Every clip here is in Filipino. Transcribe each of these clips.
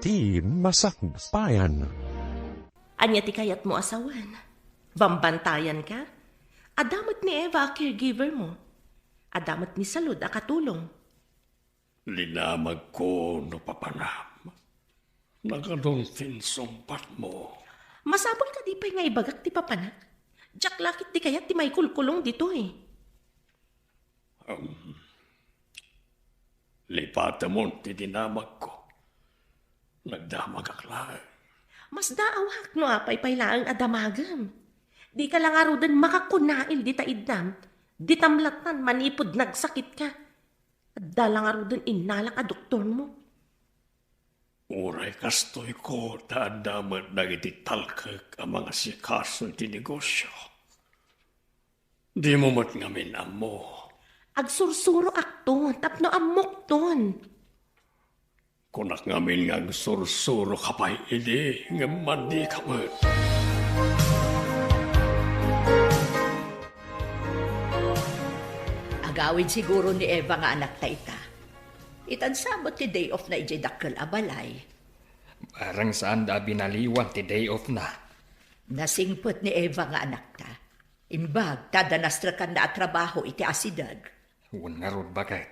ti masakbayan. Anya ti kayat mo asawan. Bambantayan ka? Adamat ni Eva, caregiver mo. Adamat ni Salud, akatulong. Linamag ko no papanam. Nagadong tinsumpat mo. Masabol ka di pa'y nga ibagak ti papanak. Jack lakit di kayat ti may kulkulong dito eh. Lipata mo ti dinamag ko. Nagdamag akla. Mas daawak no apay paylaang adamagam. Di ka lang arudan makakunail di taidam. Di tamlatan manipod nagsakit ka. At dalang arudan inalak a doktor mo. Uray kastoy ko daadamat dagiti talkag ang mga sikaso iti negosyo. Di mo mat ngamin amo. Agsursuro akton, tapno amok ton. Kunak ngamin nga sursuro kapay idi nga mandi kamat. Agawid siguro ni Eva nga anak ta ita. Itansabot ti day off na ijay dakkel abalay. Parang saan da binaliwan ti day off na. Nasingpot ni Eva nga anak ta. Imbag, tadanastra kan na at trabaho iti asidag. Huwag nga rod bagay.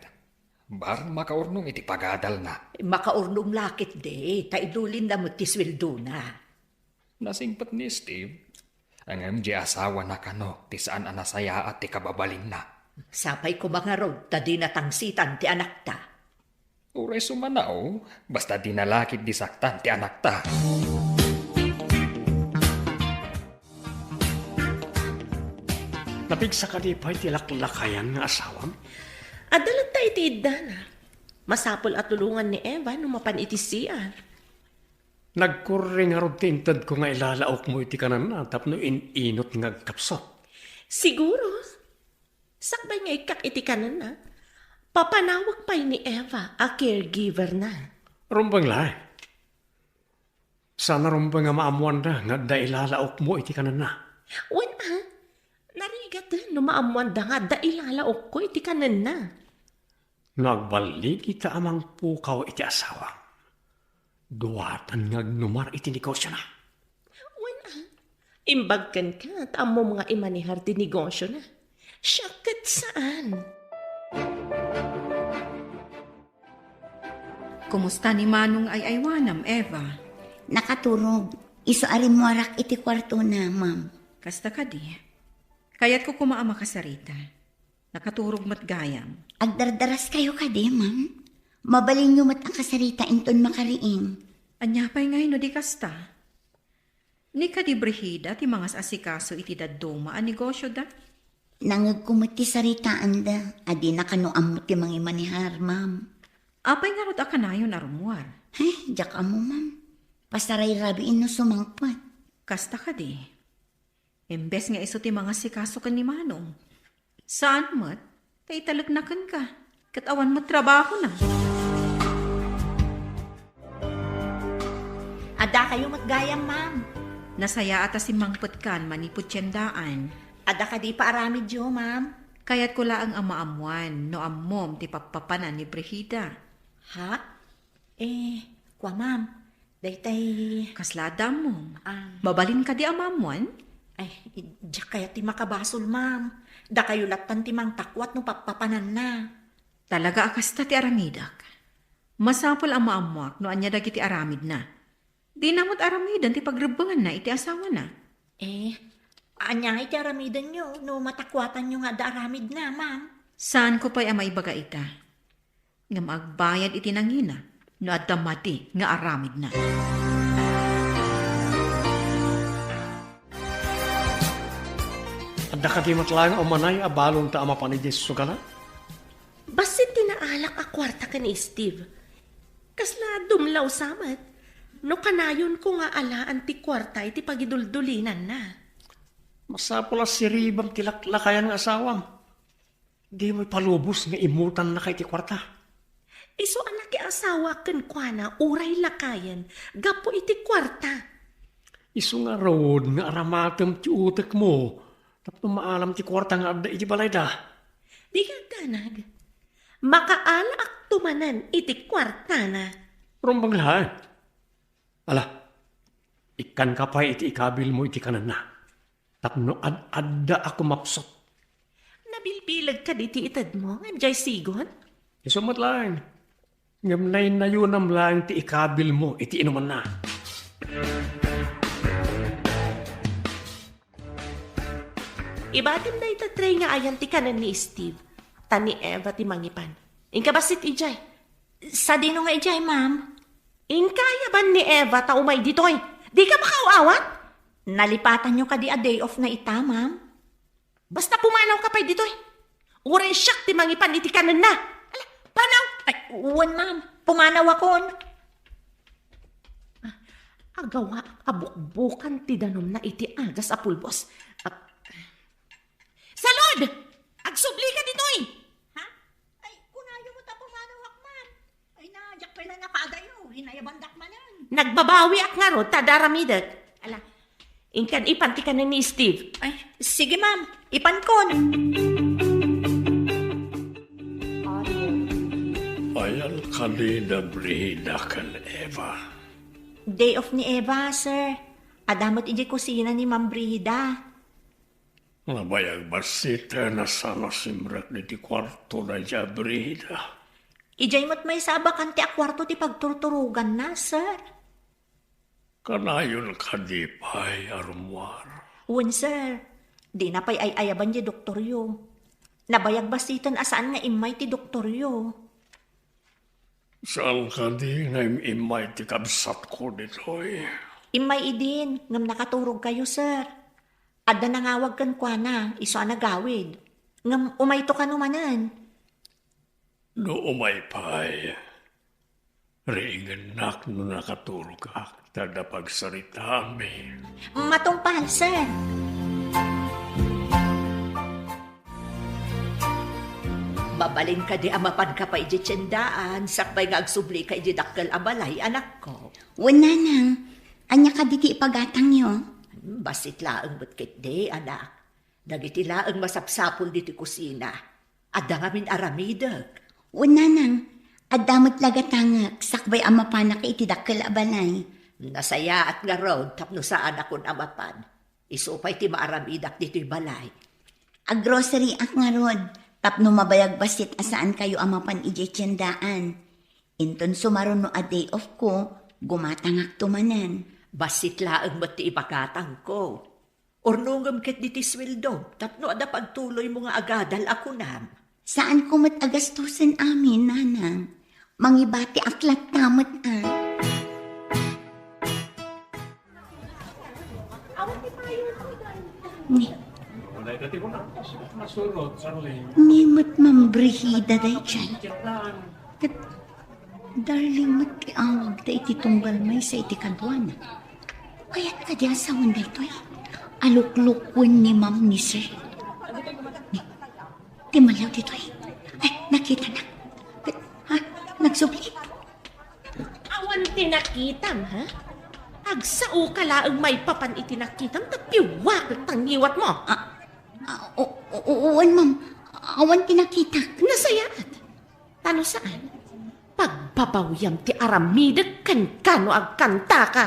Bar makaurnong iti pagadal na. Makaurnong lakit de, taidulin na mo ti sweldo na. Nasingpat ni Steve. Ang MJ asawa na kano, ti saan anasaya at ti kababalin na. Sapay ko mga rod, ta di natangsitan ti anak ta. Uray sumanao, basta di nalakit disaktan ti anak ta. Napigsa ka di pa'y tilaklakayan nga asawam? Adalat tayo iti idana. Masapol at tulungan ni Eva nung mapanitisian. Nagkuring harod tintad ko nga ilalaok mo iti kanan na tapno inot nga kapsot. Siguro. Sakbay nga ikak iti kanan na. Papanawag pa'y ni Eva, a caregiver na. Rumbang lai. Sana rumbang nga maamuan na nga da ilalaok mo iti kanan na. Wan narigat din no maamuan da nga da ilalaok ko iti kanan na. Nagbalik ita amang pukaw iti asawa. Duwatan nga numar iti negosyo na. Wan imbagkan ka at amo mga imanihar ti negosyo na. Siyakat saan? Kumusta ni Manong ay aywanam, Eva? Nakaturog. Isuarin mo arak iti kwarto na, ma'am. Kasta ka di. Kaya't ko kumaama kasarita. Nakaturog mat gayam. Agdardaras kayo ka di, ma'am. Mabalin nyo mat ang kasarita inton makariing. Anya pa'y ngay no di kasta. Ni ka di brehida ti mga asikaso iti dadduma ang negosyo da. Nangagkumot ti saritaan da. Adi nakanoam mo ti mga manihar, ma'am. Apay nga rod akanayon arumuar. Jak mo, ma'am. Pasaray rabiin no sumangpat. Kasta ka di. Embes nga iso ti mga sikaso kan ni Manong. Saan mat? Tay talagnakan ka. Katawan mo trabaho na. Ada kayo matgayam, ma'am. Nasaya ata si mangput kan maniput tiyandaan. Ada ka di pa aramid yo, ma'am. Kaya't ko laang amaamuan no ammom ti papapanan ni Brehida. Ha? Kwa ma'am. Daytay... Kaslada mo. Mabalin ka di amamuan? Ay, diyak kaya ti makabasol, ma'am. Da kayo latan ti mang takwat no papapanan na. Talaga akasta ti aramidak. Masapol ang maamuak no anya dagiti aramid na. Di namot aramidan ti pagrebangan na iti asawa na. Anya iti aramidan nyo no matakwatan nyo nga da aramid na, ma'am. Saan ko pa'y amaibaga ita? Nga magbayad iti nangina no adamati nga aramid na. Adda ka di matlang o manay abalong ta ama panidis sugala? Basit tinaalak a kwarta ka ni Steve. Kasla dumlaw samat. No kanayon ko nga alaan ti kwarta iti pagiduldulinan na. Masapula si Ribam tilaklakayan nga asawam. Di mo'y palubos nga imutan na kay ti kwarta. Iso anak ki asawa ken kuana uray lakayan. Gapo iti kwarta. Isu nga road nga aramatem ti utek mo. Tapos maalam ti kwarta nga adda iti balay da. Di ka ganag. Makaala ak tumanan iti kwarta na. Rumbang lahat. Ala, ikan ka pa iti ikabil mo iti kanan na. Tapno adda ako mapsot. Nabilbilag ka di ti itad mo, MJ Sigon? Isumot lang. Ngamnay na yun ang lang ti ikabil mo iti inuman na. Ibatim na itatry nga ayan ti kanan ni Steve. Tani Eva ti mangipan. Inka basit ijay. Sa dino nga ijay, ma'am? Inkaya ba ni Eva ta umay ditoy? Di ka makauawat? Nalipatan nyo ka di a day off na ita, ma'am? Basta pumanaw ka pa ditoy. Uray siyak ti mangipan iti kanan na. Ala, panaw! Ay, uwan, ma'am. Pumanaw akon. Agawa abukbukan ti danom na iti agas a pulbos. Salud! Agsubli ka ditoy! Ha? Ay, kunayo mo ta pumanaw ak, ma'am. Ay, najak pa lang nakadayo. Hinayabandak manan. Nagbabawi ak nga ro, tadaramidag. Ala, inkan ipanti ka na ni Steve. Ay, sige, ma'am. Ipankon. Ayal kalina brida kan Eva. Day off ni Eva, sir. Adamot iji kusina ni Ma'am Brida. Nabayag basita na sana simrak ni ti kwarto na ja brida. Ijay mo't may sabakan ti akwarto ti pagturturugan na, sir. Kanayon ka di pa'y arumwar. Uwan, sir. Di na pa'y ay ayaban di doktoryo. Nabayag basitan asaan nga imay ti doktoryo. Saan ka di nga imay ti kabsat ko ditoy? Imay idin, ngam nakaturog kayo, sir. Adda nangawag kan kwa na, iso nagawid. Ngam umayto ka numanan. No umay pa'y. Ringanak no nakaturog ka. Tada pagsarita amin. Matumpal, sir. Babalin ka di amapan ka pa iji tiyendaan, sakbay nga agsubli ka iji dakkel abalay, anak ko. Wala nang. Anya ka diti ipagatang nyo. Basit laeng butkit di, anak. Dagiti laeng masapsapul diti kusina. Adda nga min aramidag. Wala nang. Adamot lagatangak. Sakbay amapanak iti dakkel abalay. Nasaya at nga road, tapno saan akon amapan. Isupay ti maaramidak dito'y balay. Grocery ak nga rod. Tapno mabayag basit asaan kayo amapan iti tiyendaan. Inton sumaron no a day off ko, gumatangak tumanan. Basit laeng ba't ti ipakatang ko. Ornungam ket diti sweldo, tapno ada pagtuloy mo nga agadal ako nam. Saan ko agastusin amin, nanang? Mangibati aklat tamot Nimot mambrihida day chay. Darling mo't kiawag da iti tunggal may sa iti kadwana. Kaya't ka di asawan da ito aluklukwan ni ma'am ni sir. Di malaw dito Ay, nakita na. Ha? Nagsubli? Awan tinakitam, ha? Agsao ka laang may papan itinakitam, tapiwak tangiwat mo. Uwan, ma'am. Awan tinakita. Nasayaat. Tano saan? Pagbabawyam ti aramidag kan kano agkanta ka.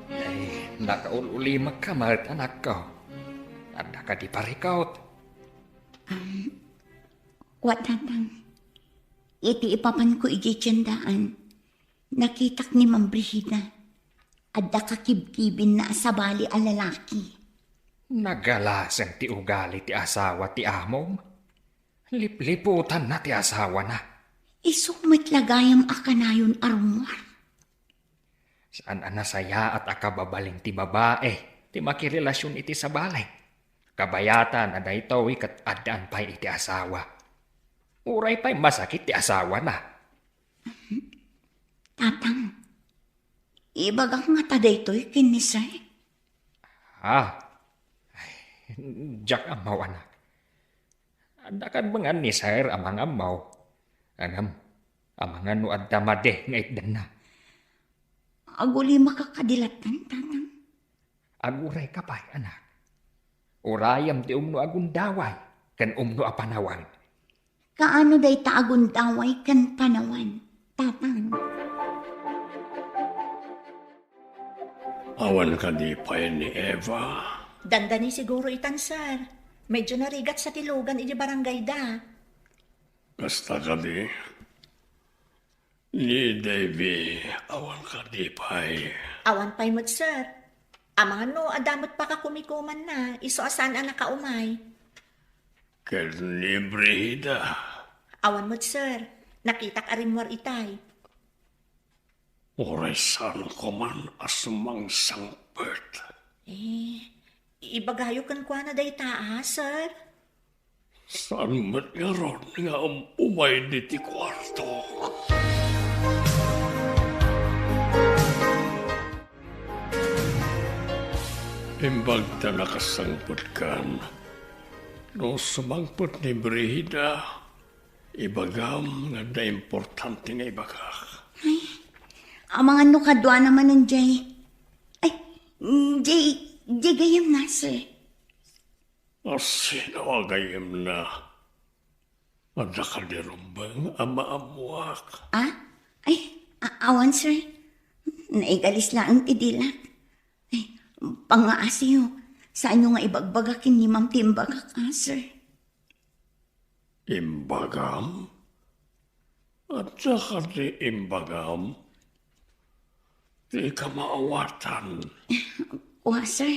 Ay, nakaulimak ka, mahal anak ko. Anda ka di parikaut. Watatang. Iti ipapan ko iji tiyandaan. Nakitak ni Ma'am Brihida. Adda kakibkibin na asabali a lalaki. Nagalasan ti ugali ti asawa ti amom. Lipliputan na ti asawa na. Isumit lagayam akanayon arumwar. Saan anasaya at akababaling ti babae, ti makirelasyon iti sa balay. Kabayatan na ito kat adaan pa'y iti asawa. Uray pa'y masakit ti asawa na. Tatang, ibagang nga taday to'y kinisay. Jak amaw anak. Adakan mga ni sir amang amaw. Anam, amangan no adda made nga itdan na. Aguli makakadilatan, tatang. Aguray ka pa'y anak. Urayam ti umno agundaway, kan umno apanawang. kaano day taagundaway kan panawan, tatang. Awan ka di pa ni Eva. Dandani siguro itan, sir. Medyo narigat sa tilugan iti barangay da. Basta ka di. Ni Davy, awan ka di pa Awan pa'y mo't, sir. Amang ano, adamot pa ka kumikuman na. Iso asan ang nakaumay. Kel ni Brida. Awan mo't, sir. Nakitak arimwar itay. Oresan ko man asumang sangpet. Ibagayo kan kwa na day taa, sir. Saan mat nga ron nga umay di ti kwarto. Imbag ta nakasangpot kan. No sumangpot ni Brida, ibagam nga da importante nga ibagak. Amang ano kadwa naman ng Jay. Ay, Jay gayam na, sir. Sino agayem na? Ada ka di rumbang ama-amuak. Ay, awan, sir. Naigalis lang ang tidilak. Ay, pangaasiyo. Saan nyo nga ibagbagakin ni Ma'am Timbagak, sir? Imbagam? At saka di imbagam? Di ka maawatan. Sir.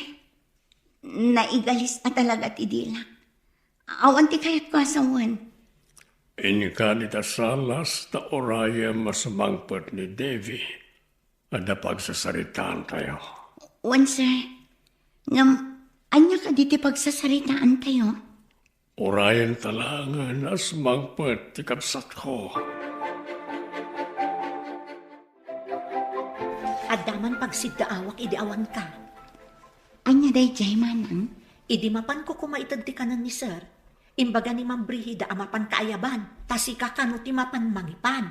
Naigalis na talaga tidilak. Awan ti kayat ko asawan. Inika ni tasalas ta oraya masamangpot ni Davy. Ada pagsasaritaan tayo. Sir. Anya ka diti pagsasaritaan tayo? Orayan talangan as mangpot ti kapsat ko. Adaman pagsiddaawak idiawan ka. Anya day jay manang? Idi mapan ko kumaitad ti kanan ni sir. Imbaga ni Ma'am Brihida amapan kaayaban. Tasika kano ti mapan mangipan.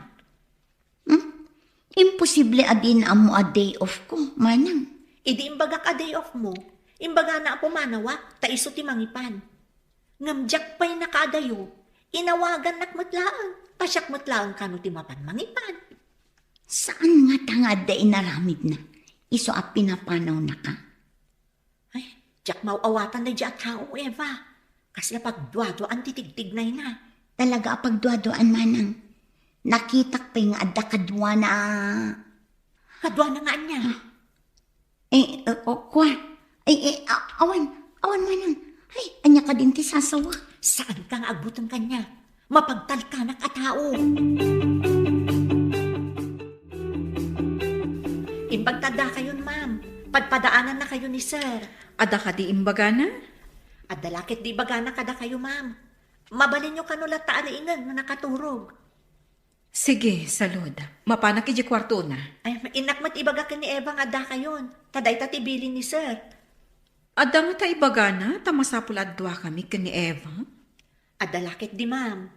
Imposible adin amo a day off ko, manang. Idi imbaga ka day off mo. Imbaga na po manawa, taiso ti mangipan. Ngamjak pa'y nakadayo. Inawagan nakmatlaan. Pasyak matlaan kano ti mapan mangipan. Saan nga tangad da inaramid na? Iso at pinapanaw na ka? Ay, jak mauawatan na diya tao, Eva. Kasi pagduado-an titigtignay na. Talaga pagduadoan manang. Nakitak pa yung adda kadwa na... Kadwa na nga niya. Kwa. Awan manang. Ay, anya ka din ti sasawa. Saan kang agbutan kanya? Mapagtal ka na katao. Impagtada kayon, ma'am. Padpadaanan na kayo ni sir. Ada ka di imbaga na? At dalakit di bagana kada kayo, ma'am. Mabalin nyo kanulat taaliingan na nakaturog. Sige, salud. Mapanak iji kwarto na. Ay, inakmat ibagakin ni Eva nga da kayon. Taday tatibilin ni sir. Ada nga ta ibaga na, tamasapul adwa kami ka ni Eva. At dalakit di, ma'am.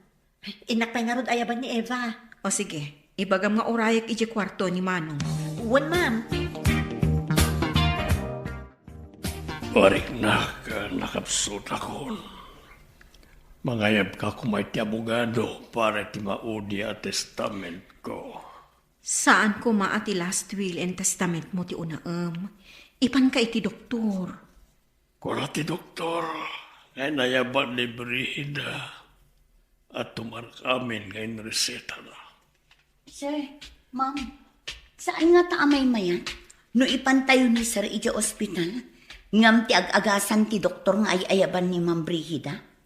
Inakpay nga rod ayaban ni Eva. O sige, ibagam nga orayak iji kwarto ni Manong. Uwan, ma'am. Barik na ka nakapsot akon. Mangayab ka kumay ti abogado para ti maudi a testament ko. Saan ko maati last will and testament mo ti unaam? Ipan ka iti doktor. Kura ti doktor, ngay nayaban ni Brida at tumark amin ngayon reseta na. Sir, ma'am, saan nga taamay mayan? No ipantayo ni Sir ija ospital, ngam ti ag-agasan ti doktor nga ay ayaban ni Ma'am Brihida?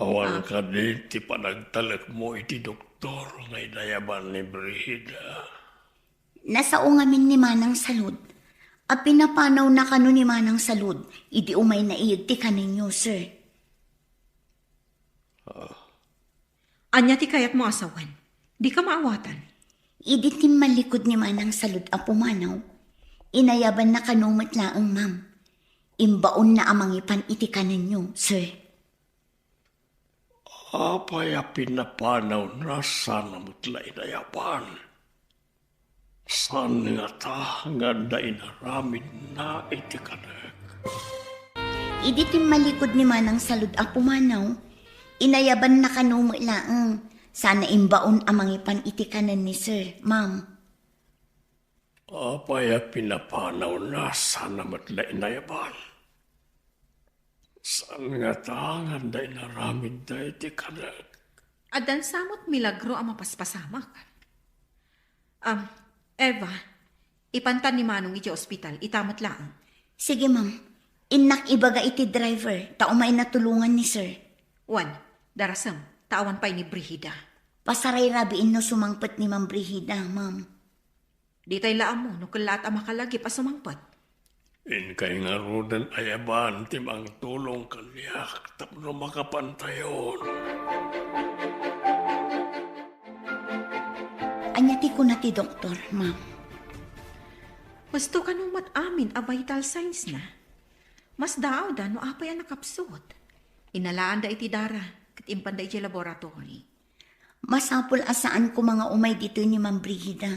Awan ka din ti panagtalak mo iti doktor ngay nayaban ni Brida. Nasao ngamin ni Manang Salud. A pinapanaw na kano ni Manang Salud, idi umay na ti kaninyo, sir. Anya ti kayat mo asawan. Di ka maawatan. Idi tim malikod ni Manang Salud a pumanaw. Inayaban na kanumat laang, ma'am. Imbaon na amangipan iti kaninyo, sir. Apay a pinapanaw na sana mutla inayaban. San nga ta nga da inaramid na iti kanag. Idi tim malikod ni Manang Salud a pumanaw. Inayaban na kanuma laang. Sana imbaon amang ipan iti kanan ni sir, ma'am. Apaya pinapanaw na sana matla inayaban. Saan nga tangan da inaramid da iti kadag? Adan samot milagro ang mapaspasamak. Eva, ipantan ni Manong iti ospital, itamat lang. Sige, ma'am. Inak ibaga iti driver. Taumay natulungan ni sir. Juan, darasam, tawan pa'y ni Brigida. Pasaray rabiin no sumangpet ni Ma'am Brigida, ma'am. Di tayo laan mo, no kalat ang makalagi pa sumangpat. In kay nga rudan ayaban timang tulong kaliyak tapno makapantayon. Anyati ko na ti doktor, ma'am. Gusto ka nung mat-amin a vital signs na. Mas daaw da no apay ang nakapsot. Inalaan da iti dara, kat impan da iti laboratory. Masapul asaan ko mga umay dito ni Ma'am Brigida.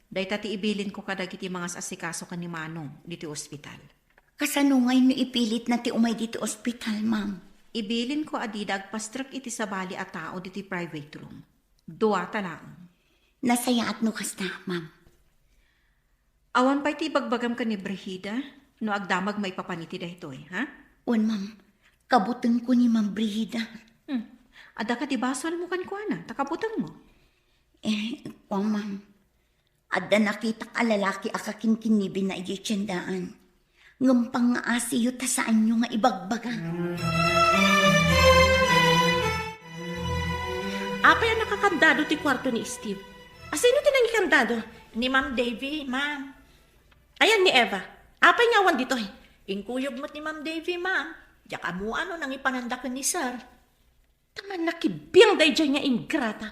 Day tati ibilin ko kadag iti mga asikaso ka ni Manong dito ospital. Kasanungay no ipilit na ti umay dito ospital, ma'am. Ibilin ko adidag pastrak iti sabali a tao diti private room. Dua talang. Nasaya at no kasta, ma'am. Awan pa iti bagbagam ka ni Brigida, no agdamag may papaniti dahitoy, ha? Un, ma'am. Kabuteng ko ni Ma'am Brigida. Ada ka ti basol mo kan kuana, takabutang mo. Ma'am. Adda nakita ka lalaki akakinkinibin na ijitsendaan. Ngampang nga asiyo ta saan nyo nga ibagbaga. Apa yan nakakandado ti kwarto ni Steve? Asino tinang ikandado? Ni Ma'am Davy, ma'am. Ayan ni Eva. Apa yung awan dito eh? Inkuyog mo't ni Ma'am Davy, ma'am. Diyak mo ano nang ipanandakan ni sir. Taman nakibiyang day dyan nga ingrata.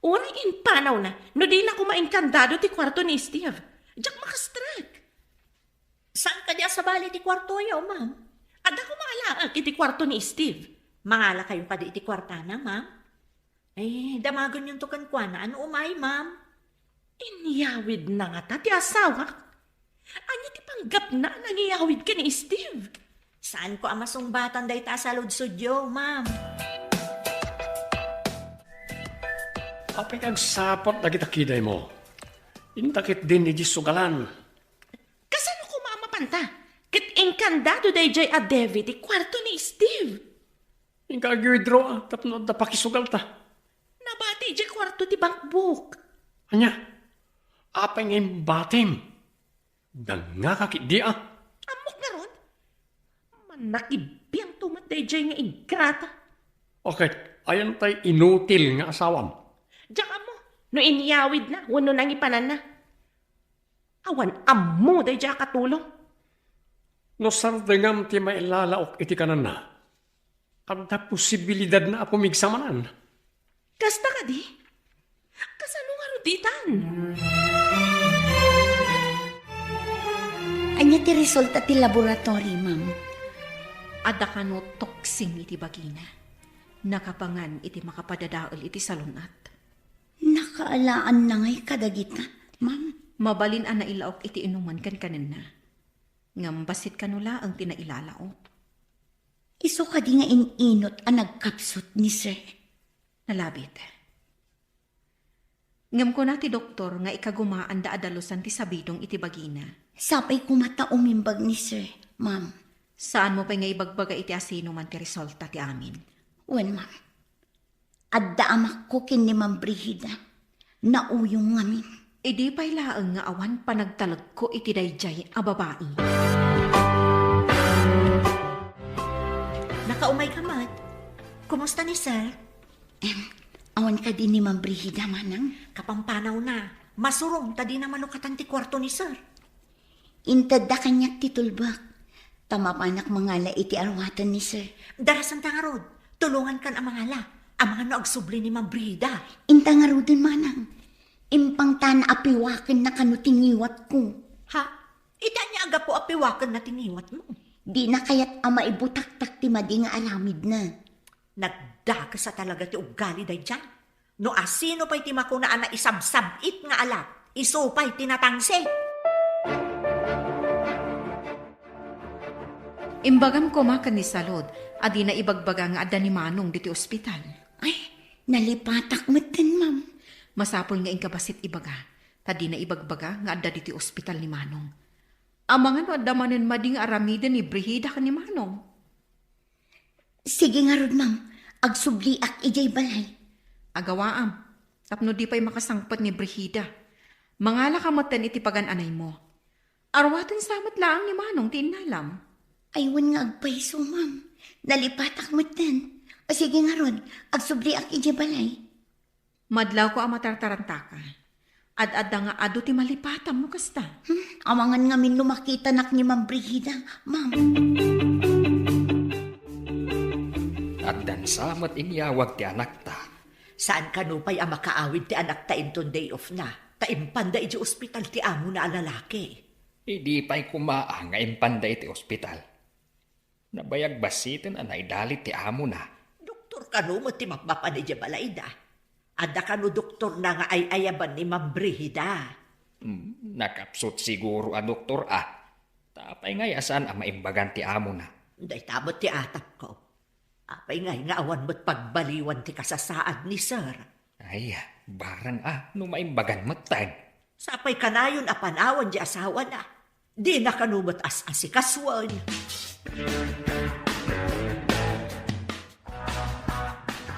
Unang inpanaw na, no di na kumainkandado ti kwarto ni Steve. Diyak makastrag. Saan ka diya sa bali ti kwarto yaw, ma'am? Ada ko maalaang iti kwarto ni Steve. Mangala kayo pa di iti kwartana, ma'am? Damagon yung tukan kwa na. Ano umay, ma'am? Inyawid na nga ta, ti asawa. Anya ti panggap na nangiyawid ka ni Steve. Saan ko amasong batan day ta sa ludsudyo, ma'am? Apay nagsapot na kita kiday mo. Intakit din ni Jisugalan. Kasano ko mamapanta? Kit inkandado day jay a David ti kwarto ni Steve. Ingkag-withdraw tapno da pakisugal ta. Nabati jay kwarto ti bankbook. Anya, apay ngayon batim. Dangakakit di ah. Amok na ron. Manakibiyang tumat day jay nga ingrata. Okay, ayan tay inutil nga asawam. Diyan mo, no inyawid na, wano nang ipanan na. Awan, amo day jay katulong. No sardengam ti mailalaok iti kanan na. Kada posibilidad na apumigsamanan. Kasta ka di? Kasano nga ruditan? Anya ti resulta ti laboratory, ma'am. Ada ka no toksing iti bagina. Nakapangan iti makapadadaol iti salunat. Nakaalaan na ngay kadagita, ma'am. Mabalin ang nailaok iti inuman kan kanin na. Ngambasit kanula ang tinailalaok. Iso ka di nga ininot ang nagkapsot ni sir. Nalabit. Ngam ko na ti doktor nga ikagumaan da adalusan ti sabidong iti bagina. Sapay kumata umimbag ni sir, ma'am. Saan mo pa nga ibagbaga iti asino man ti resulta ti amin? Wen, ma'am. Adda amak ko kin ni Ma'am Brigida. Nauyong ngamin. Idi pa'y laang nga awan panagtalag ko iti dayjay a babae. Nakaumay ka, mat. Kumusta ni sir? Awan ka din ni Ma'am Brigida, manang. Kapampanaw na. Masurong, tadi na manukatan ti kwarto ni sir. Intad da kanyak titulbak. Tama panak mangala iti arwatan ni sir. Darasan tangarod, tulungan kan ang mga la. Ang mga naagsubli ni Ma'am Brida. Inta nga ro din, manang. Impang tan apiwakin na kanutingiwat ko. Ha? Ida niya aga po apiwakan na tiniwat mo. Di na kaya't ama ibutaktak ti madi nga alamid na. Nagdaka sa talaga ti ugali day dyan. No asino pa'y ti makunaan na isabsabit nga ala. Iso pa'y tinatangse. Imbagam ko makan ni Salod, adi na ibagbaga nga adda ni Manong diti ospital. Ay, nalipatak mo din, ma'am. Masapol nga inkabasit ibaga, tadi na ibagbaga nga adda diti ospital ni Manong. Amangan no adda manen mading aramiden ni Brihida ka ni Manong. Sige nga rod, ma'am. Agsubliak ijay balay. Agawaam, tapno di pa'y makasangpat ni Brihida. Mangala kamatan iti pagan-anay mo. Arwatan samat laang ni Manong tinalam. Aywan nga agpaiso, ma'am. Nalipatak mo din. O sige nga rod, agsubliak ijay balay. Madlaw ko ang matartarantaka. Ad-adda nga ado ti malipatam mo kasta. Amangan nga min lumakita nak ni Ma'am Brigida, ma'am. At dan samat inyawag ti anak ta. Saan ka no pa'y ang makaawid ti anak ta inton day off na? Taimpanda iti ospital ti amo na alalaki. Hindi pa'y kumaa nga impanda iti ospital. Nabayag basitin anay dalit ti amo na. Doktor ka no mo ti mapapan iti balayda. Ada ka no doktor na nga ay ayaban ni Ma'am Brihida. Nakapsot siguro a doktor Tapay nga yasan ang maimbagan ti amo na. Day tabot ti atap ko. Apay nga awan mo't pagbaliwan ti kasasaad ni sir. Ay, barang no maimbagan mo tan. Sapay kanayon a panawan di asawa na. Di na kanumot as-asikaswan.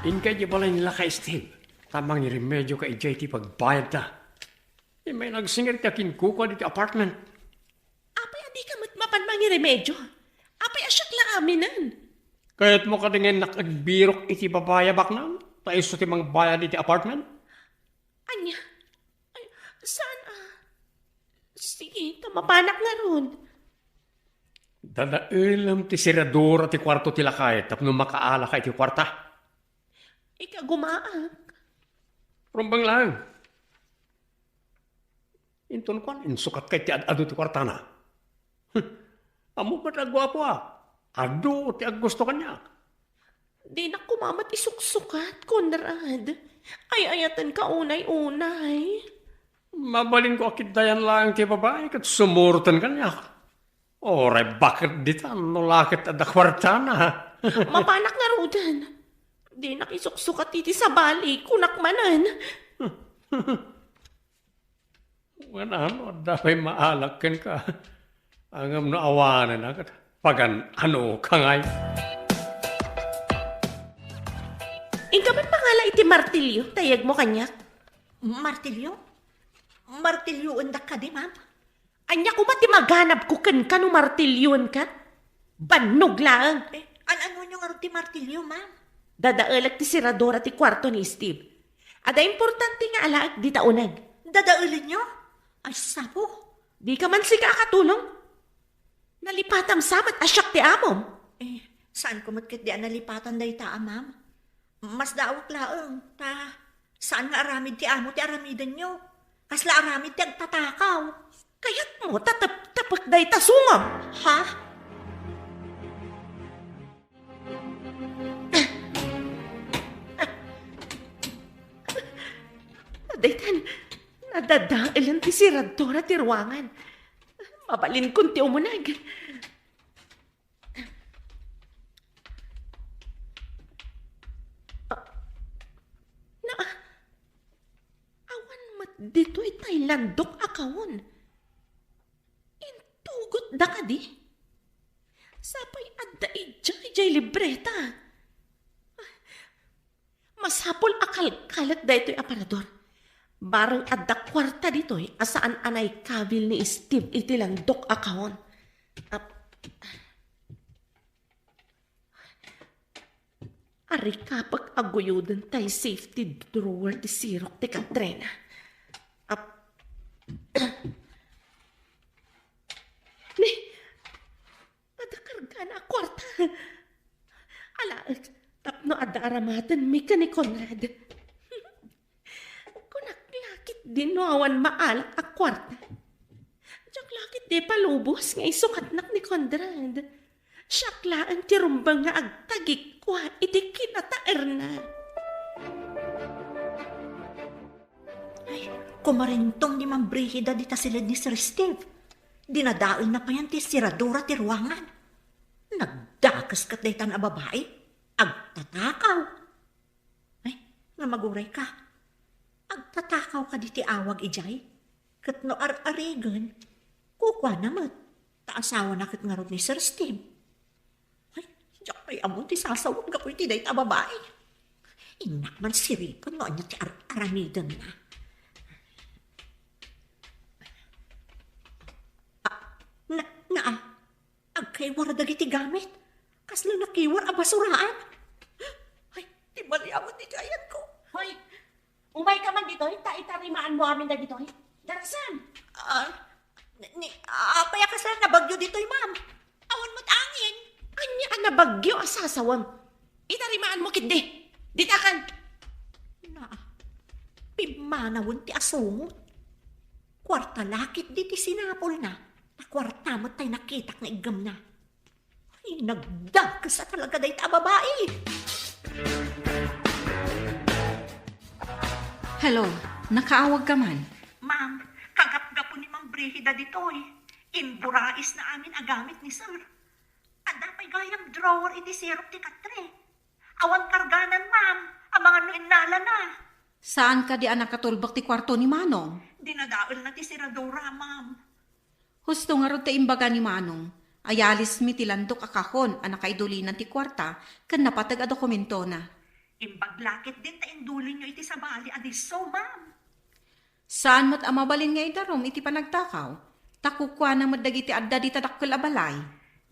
Inkay di balay nila kay Steve. Tamang ni remedyo kay JT pagbayad ta. May nagsingir ti akin kuko dito apartment. Apay, adi ka matmapan mangi remedyo. Apay, asyak lang aminan. Kaya't mo kadingin nakagbirok iti babaya baknang. Taiso ti mga bayad iti apartment. Anya? Ay, saan Sige, tamapanak nga ron. Dadailam ti siradura ti kwarto ti lakay tapno makaala ka iti kwarta. Ika gumaak. Rumbang lang. Inton ko, insukat kay ti ado ti kwarta na. Amo ba na gwapo Ado ti gusto kanya. Di na kumamat isuksukat, Conrad. Ay, ayatan ka unay-unay. Mabalin ko akit dayan lang ti babae kat sumurutan kanya. Oray, bakit dita? No lakit at kwarta na. Mapanak nga rudan. Di nakisuksukat iti sa bali, kunakmanan. Ano, dahil maalakin ka. Angam no awanan agad. Pagan, kangay. Ingkaman pangala iti martilyo, tayag mo kanyak. Martilyo? Martilyo undak ka di, ma'am? Anya ko ba ti maghanap ko kan no martilyon ka? Banog lang. Ano nyo nga ti martilyo, ma'am? Dadaalag ti siradora ti kwarto ni Steve. Ada importante nga alaag di taunag. Dadaulin nyo? Ay, sapo. Di ka man siga katulong. Nalipatam samat asyak ti amom. Saan ko matkit di nalipatan day ta, ma'am? Mas daawak laang. Saan nga aramid ti amo ti aramidan nyo? Kasla aramid ti agtatakaw. Kaya't mo tatap-tapak day tasungam. Ha? Daytan, nadadailan ti siradora ti ruangan. Mabalin kun ti umunag. Awan mat dito itay landok akawon. Intugot da ka di. Sapay adda ijay libreta. Masapol akal-kalat da ito'y aparador. Barang adda kwarta dito'y asaan anay kabil ni Steve iti landok akawon. Ari kapag aguyudan tay safety drawer ti sirok ti Katrina. Ni, adakarga na kwarta. Alaag, tapno adda aramatan mika ni Conrad. Kunaklakit din no awan maalak a kwarta. Diyak lakit di palubos nga isukat nak ni Conrad. Siyaklaan ti rumbang nga agtagik kwa iti kinataer na. Ay, kumarintong ni Ma'am Brihida dita sila ni Sir Steve. Dinadaol na pa yan ti siradura ti ruangan. Nagdakas kat daytan a babae, agtatakaw. Ay, nga maguray ka. Agtatakaw ka di ti awag ijay. Kat no ar-arigan, kukwa naman. Taasawa na kat nga rod ni Sir Steve. Ay, diyak pa'y amon ti sasawag ka po iti dayta a babae. Inak man siripon no anya ti ar-aramidan na. Agkaywar dagiti gamit. Kasla nakiwar a basuraan. Ay, di maliawat ni Jayan ko. Hoy, umay ka man dito, itarimaan mo amin na dito. Darasan! Apaya ka sila nabagyo dito'y, ma'am. Awan mo't angin. Anya ka na bagyo asasawam. Itarimaan mo kindi. Ditakan! Na, pimanawon ti asungot. Kwarta lakit di ti sinapol na. Kwarta mo tayo nakitak na igam na. Ay, nagdagas na talaga dahi ta babae. Hello, nakaawag ka man. Ma'am, kagap-gapo ni Mang Brihida ditoy. Imburais na amin agamit ni Sir. Adapay gayang drawer iti sirop ti katre. Awan karganan, ma'am. Ang mga nuinala na. Saan ka di anak katulbak ti kwarto ni Manong? Dinadaol na ti siradora, ma'am. Husto nga rod ta imbaga ni Manong. Ayalis mi tilandok akakon anak kaidulinan ti kwarta kan napatag a dokumento na. Imbaglakit din ta indulin nyo iti sabali adiso, ma'am. Saan mo't amabalin nga idarom iti panagtakaw? Takukwa na mo't dagiti adda di tadakkel a balay.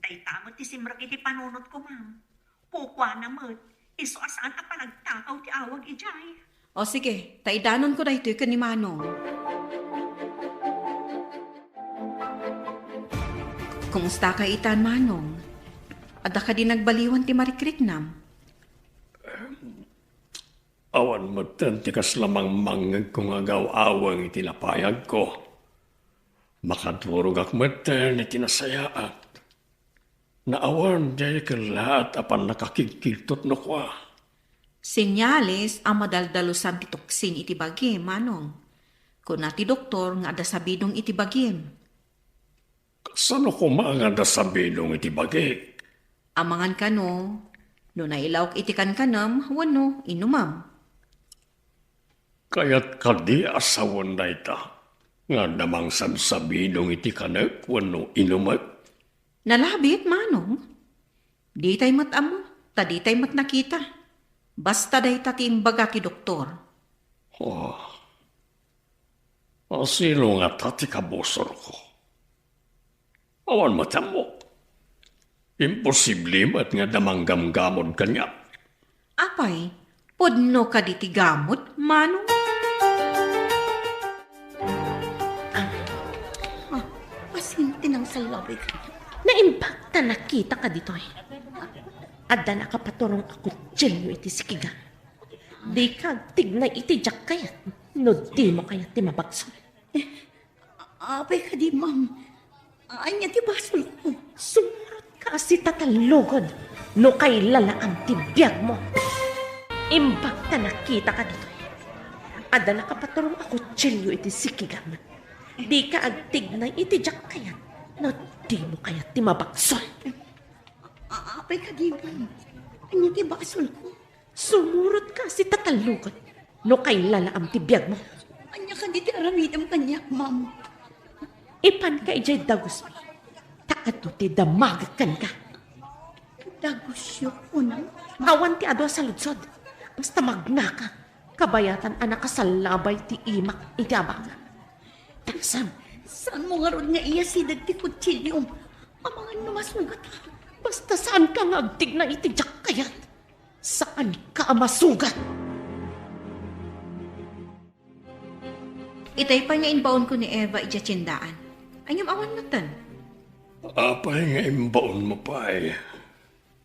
Daytamot ti simrag iti panunot ko, ma'am. Kukwa na mo't iso asaan a panagtakaw ti awag ijay. O sige, taidanon ko na ito'y ka ni Manong. Kumusta ka itan, Manong? Adda ka di nagbaliwan ti Marikriknam? Awan mo ti kaslamang mangag kong agaw-awang itinapayag ko. Makaturog ak matan iti nasayaat. Naawan di ka lahat apan nakakikiltot no kwa. Senyales ang madaldalusan ti tuksin iti bagim, Manong. Kung ti doktor nga ada sabidong iti bagim. Saan ako maangada sa binong iti bagi? Amangan ka no, no nailawak iti kanam, wano, inumam. Kaya't kadi asawan na ita. Nga namang sa binong iti kanak, wano inumat. Nalabit, Manong. Di tay matamo, ta di tay mat nakita. Basta day ta ti imbaga ti doktor. Asilo nga tati kabusor ko. Awan matamo. Imposible at nga damanggamgamon kanya. Apay, podno ka di ti gamot, Manong? Pasinti ng salabay ka. Naimbagta nakita ka dito eh. Adda nakapaturong ako dyan iti sikiga. Di ka tignay iti jak kayat. No di mo kayat ti mabagso. Apay ka di, ma'am. Anya ti basol ko. Sumurot ka si tatalugod. No kay lalaang ti biyag mo. Imbagta nakita ka dito eh. Adda nakapaturong ako dyan iti sikiga. Di ka agtignay iti jak kayat. No di mo kayat ti mabagso. Apay ka di, ma'am. Anya ti basol ko. Sumurot ka si tatalugod. No kay lalaang ti biyag mo. Anya ka di ti aramidam kanyak, ma'am. Ipan ka ijay dagos mi. Taado ti damagakan ka. Dagos ko na. Awan ti ado sa ludsod. Basta magna ka. Kabayatan anak kasalabay ti imak iti abaga. Tansam. Saan mo nga ron nga iya sidag ti kutsilyo? Amangan numasugat. Basta saan ka nga agtig na itijak kayat? Saan ka masugat? Itay pa nga inbaon ko ni Eva ija tsindaan. Anyam awan natan. Apay nga imbaon mo pa eh.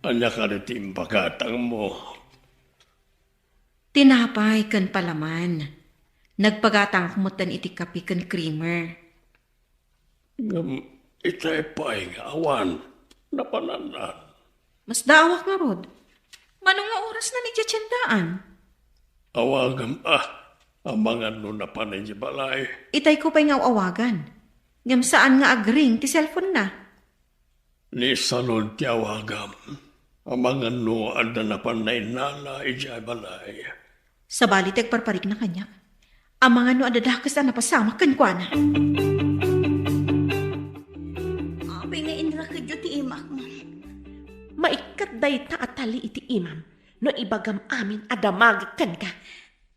Anya ka rin imbagatang mo. Tinapay kan palaman. Nagpagatang kumutan iti kapi kan creamer. Itay pa nga awan. Napananan. Mas daawak nga rod. Manong nga oras na ni tsindaan? Awagam amangan no na panay balay. Itay ko pa'y nga awagan. Ngam saan nga agring ti cellphone na. Ni sanod ti awagam. Amangan no ada na panay nala ijay balay. Sa balitek parparik na kanya. Ang mga no adadakas na napasama kan kwa na. Abay nga inra ka dyo ti imak, ma'am. Maikat day ta atali iti imam, no ibagam amin adamag kan ka.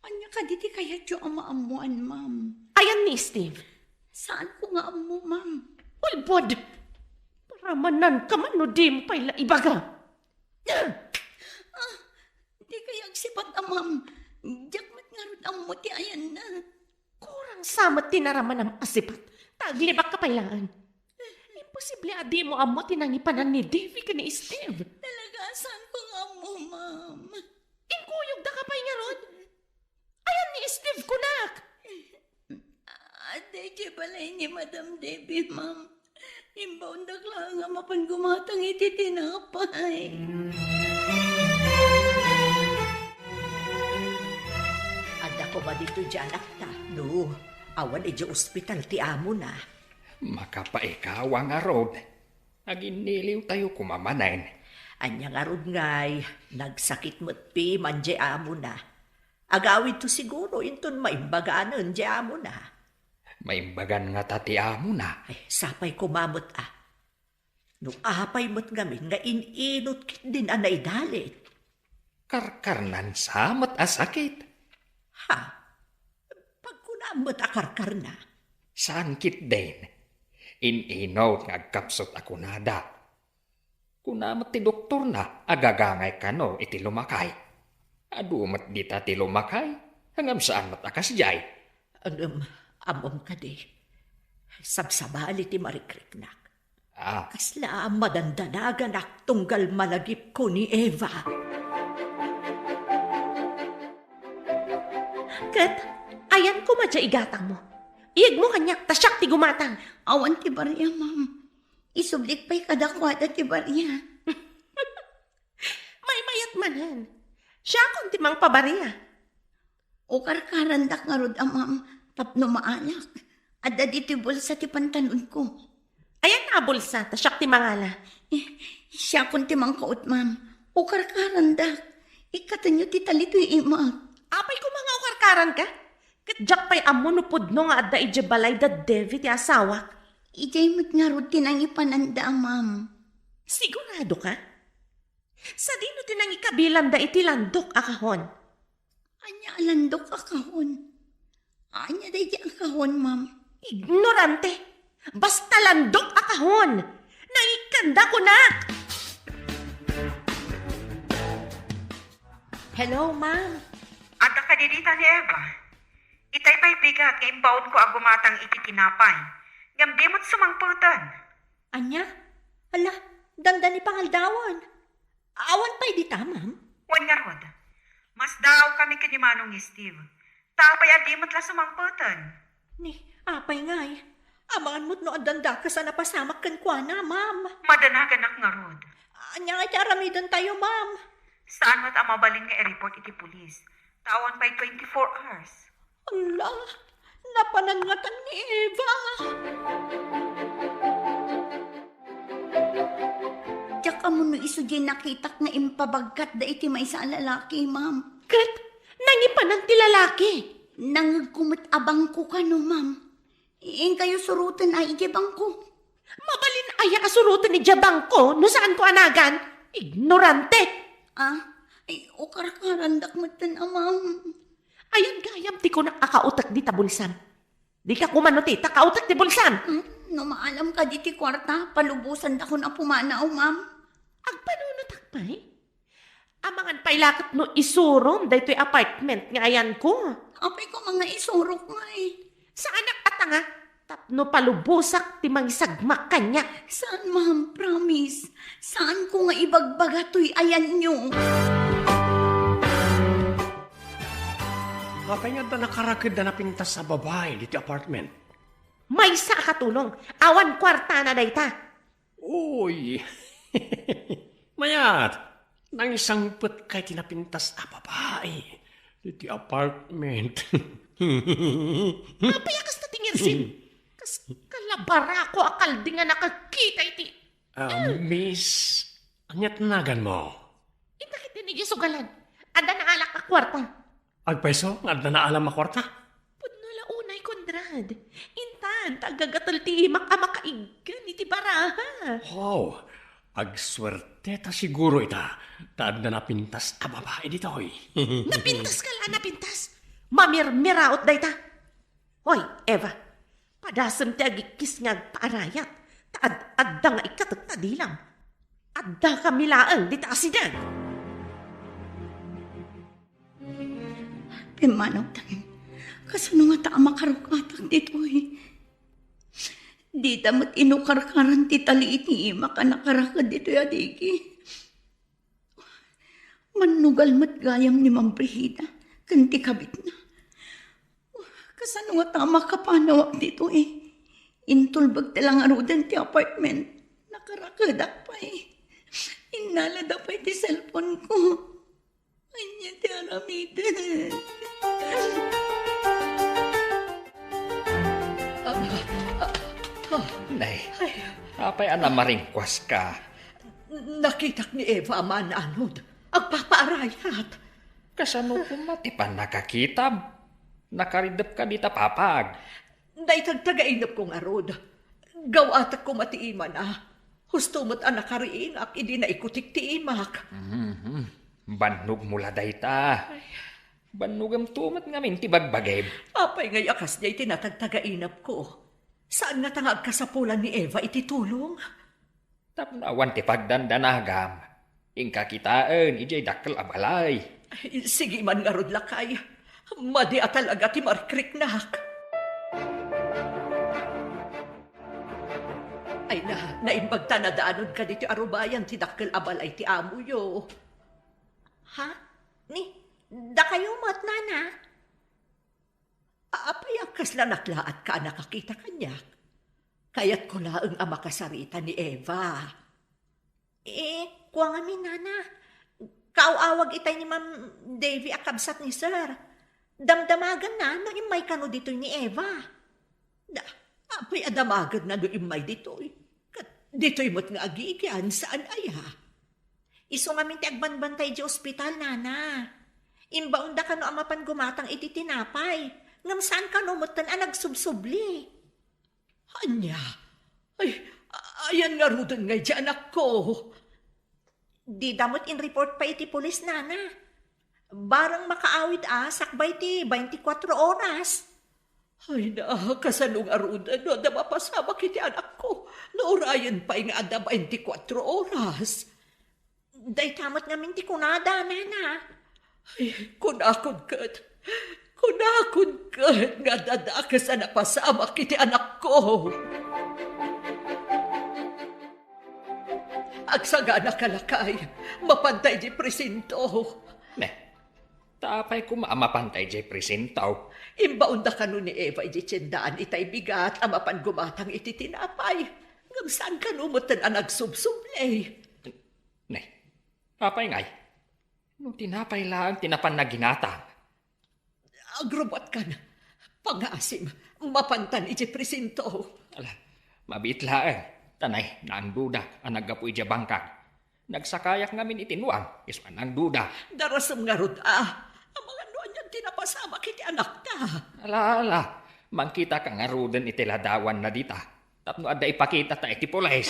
Anya ka diti kaya dyo ang maamuan, ma'am. Ayan ni Steve. Saan ko nga amu, ma'am? Ulbod! Paramanan ka man no di mo pala ibaga. Di kaya agsipat ang ma'am. Diyak nga rin ang muti ayan na. Kurang samat tinaraman ng asipat. Taglibak ka pailaan. Imposible adi mo amo tinangipanan ni Davy ka ni Steve. Talaga, saan ko nga amu, ma'am? Inkuyog da ka pa nga ron. Ayan ni Steve kunak. Ate, di balay ni Madam Debbie, ma'am. Imbaon lang nga mapan gumatang iti tinapay. Ada ko ba dito dyan, akta? No, awan e ospital ti amo na. Makapaikaw ang arod. Aginiliw tayo kumamanain. Anyang arod ngay, nagsakit mo't pi man di amo na. Agawid to siguro inton maimbagaanan di amo na. Maimbagan nga tati amo na. Ay, sapay kumamot Nung apay mo't ngamin nga ininot kit din anay dalit. Karkarnan samat asakit. Ha? Pag kunamot akarkar na. Saan kit din? Ininaw nga agkapsot ako nada. Kunamat ti doktor na, agagangay ka no iti lumakay. Adumat di ti lumakay, hangam saan matakas jay. Amom ka di. Sabsabali ti marikriknak. Ah, Kasla madandanagan ak tunggal malagip ko ni Eva. Kat, ayan ko madya igatang mo. Iyag mo kanyak, tasyak ti gumatang. Awan ti barya, ma'am. Isublik pa'y kadakwada ti barya. May mayat manan. Siya kung timang pabariya. O karkarandak nga rod, ma'am. Tapno maalak. Adda diti bulsa ti pantanon ko. Ayan na bulsa, tasyak ti mangala. Siya kung ti mangkaot, ma'am. O karkarandak. Ikatanyo ti talito'y imak. Apay ko mga ukarkaran ka? Katjak pa'y amo no pudno nga adda ije balay da Devi ti asawak. Ijay mo't nga rod tinangipananda, ma'am. Sigurado ka? Sa dino tinangi kabilan da iti landok akahon. Anya alandok akahon. Anya day di akahon, ma'am. Ignorante. Basta landok akahon. Naikanda ko na. Hello, ma'am. Ada ka didita ni Eva. Itay pa'y bigat nga imbaon ko agumatang iti tinapay. Ngam di mo't sumangputan. Anya? Ala, danda ni pangaldawan. Awan pa'y di ta, ma'am. Wan nga rod. Mas daw kami kanimanong ni Steve. Tapay adi mo't la sumangputan. Ni, apay ngay. Amangan mo't no adanda ka sa napasamak kan kwa na, ma'am. Madanagan ak nga rod. Anya nga aramidan tayo, ma'am. Saan mo't amabalin nga i-report iti pulis? Tawan pa'y 24 hours. Ala, napanangatan ni Eva. Tsaka mo no iso di nakitak nga impabagkat da iti may sa lalaki, ma'am. Kat, nangipanan ti lalaki. Nangagkumot abang ko ka no, ma'am. Iing kayo surutan ay igibang ko. Mabalin aya kasurutan ni Jabang ko no saan ko anagan. Ignorante. Ay, o karkarandak mo tan, ma'am. Ayan gayam ti ko nakakautak di tabulsan. Di ka kumano ti, takautak ti bulsan. No maalam ka di ti kwarta, palubusan da ko na pumanaw, ma'am. Agpanunutak pa'y? Amangan pa'y lakot no isurom dahito apartment nga ayan ko. Apay ko mga isurok nga eh. Sa anak atanga, tapno palubusak ti mangisagmak kanya. Saan, ma'am? Promise. Saan ko nga ibagbaga to'y ayan nyo? Kapay nga da nakarakid na napintas sa babae dito apartment. May sa katulong, awan kwarta na dayta. Uy! Mayat! Nang isang put kay tinapintas na babae dito apartment. Apayakas na tingirsin. Kas kalabara ko akal di nga nakakita iti. Miss, anyat nagan mo. Itakit din sugalan. Ada na alak ka kwarta. Agpeso, nga na alam makwarta. Pudnala unay, Kondrad. Intan, tagagatal ti makamakaigan iti baraha. Oh, agswerte ta siguro ita. Taad na napintas a babae ditoy. Napintas ka la, napintas. Mamirmiraot da ita. Hoy, Eva, padasam ti agikis nga agpaarayat. Adda nga ikatagtadilang. Adda kamilaan di taasidan. Pimanaw tayo. Kasano nga ta makarukatak dito eh. Di tamot inukarkaran ti taliit ni ima ka nakarakad dito adigi. Manugal mat gayam ni Ma'am Brigida. Kanti kabit na. Kasano nga ta makapanawak dito eh. Intulbag talang arudan ti apartment. Nakarakadak pa eh. Inalada pa ti cellphone ko. Anya ti aramidan. Nay, apay ana maringkwas ka. Nakitak ni Eva aman anod. Agpapaarayat. Kasano kumatipan nakakitab? Nakaridap ka dita papag. Naitagtagainap kong arod. Gawatak ko matiiman Husto mo't anak kariinak, idi na ikutik ti imak. Bannog mula dayta. Bannugam tumat ngamin ti bagbageb. Apay ngay akas niya itinatagtagainap ko. Saan nga tangag kasapulan ni Eva iti tulong? Tapnawan ti pagdandanagam. Ingka kitaan, ijay dakkel abalay. Ay, sige man nga rod lakay. Madi talaga ti markriknak. Ay naimbagta na daanod ka dito arubayan ti dakkel abalay ti amo yo. Ha? Da kayo mat, nana? Apayakas lang naklaat ka nakakita kanya. Kaya't ko laang ama kasarita ni Eva. Kuwang amin, nana. Kaawawag itay ni Ma'am Davy akabsat ni Sir. Damdamagan na no imay kano dito ni Eva. Apay adamagan na no imay dito. Dito'y mo't nga agigyan, saan aya? Iso nga minti agbanbantay di ospital, nana. Imbaon da ka no amapan gumatang iti tinapay. Ngam saan ka no mutan nagsubsubli. Anya? Ay, ayan nga rudan nga di anak ko. Di damot in report pa iti pulis, nana. Barang makaawid sakbay ti 24 oras. Ay kasanong arudan no, da mapasama kiti anak ko. Naurayan pa nga ada 24 oras. Day tamot nga minti kunada, nana. Ay, kunakod kat. Nga dadakas na napasama kiti anak ko. Agsaga na kalakay, mapantay di presinto. Tapay ko maamapantay di presintaw. Imbaon da kanu ni Eva iti tiyendaan itay bigat, amapan gumatang iti tinapay. Ngam saan kanumutan ang nagsubsublay? Papay ngay. Nung tinapay lang, tinapan na ginatang. Agrobot ka na. Pangasim, mapantan iti presinto. Mabit lang. Tanay, naang duda, ang naggapu iti bangkag. Nagsakayak ngamin itinuang, isman ang duda. Darasam nga rod, ang mga noon yan tinapasama kiti anak ta. Ala, mangkita ka nga rudan iti ladawan na dita. Tapno ada ipakita ta iti pulis.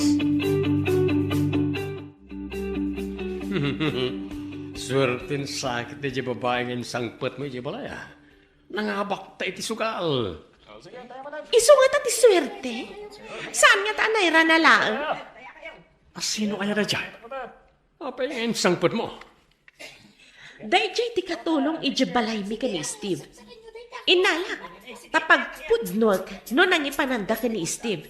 Swertin sakit di babae ng sangpet mo iti balaya. Nangabak ta iti sugal. Iso nga ti swerte. Saan nga tanayra na lang? Sino kaya na dyan? Apa yung sangpet mo? Dayjay ti katulong iti balay mi ka ni Steve. Inalak, tapag pudnog no nangipananda ka ni Steve.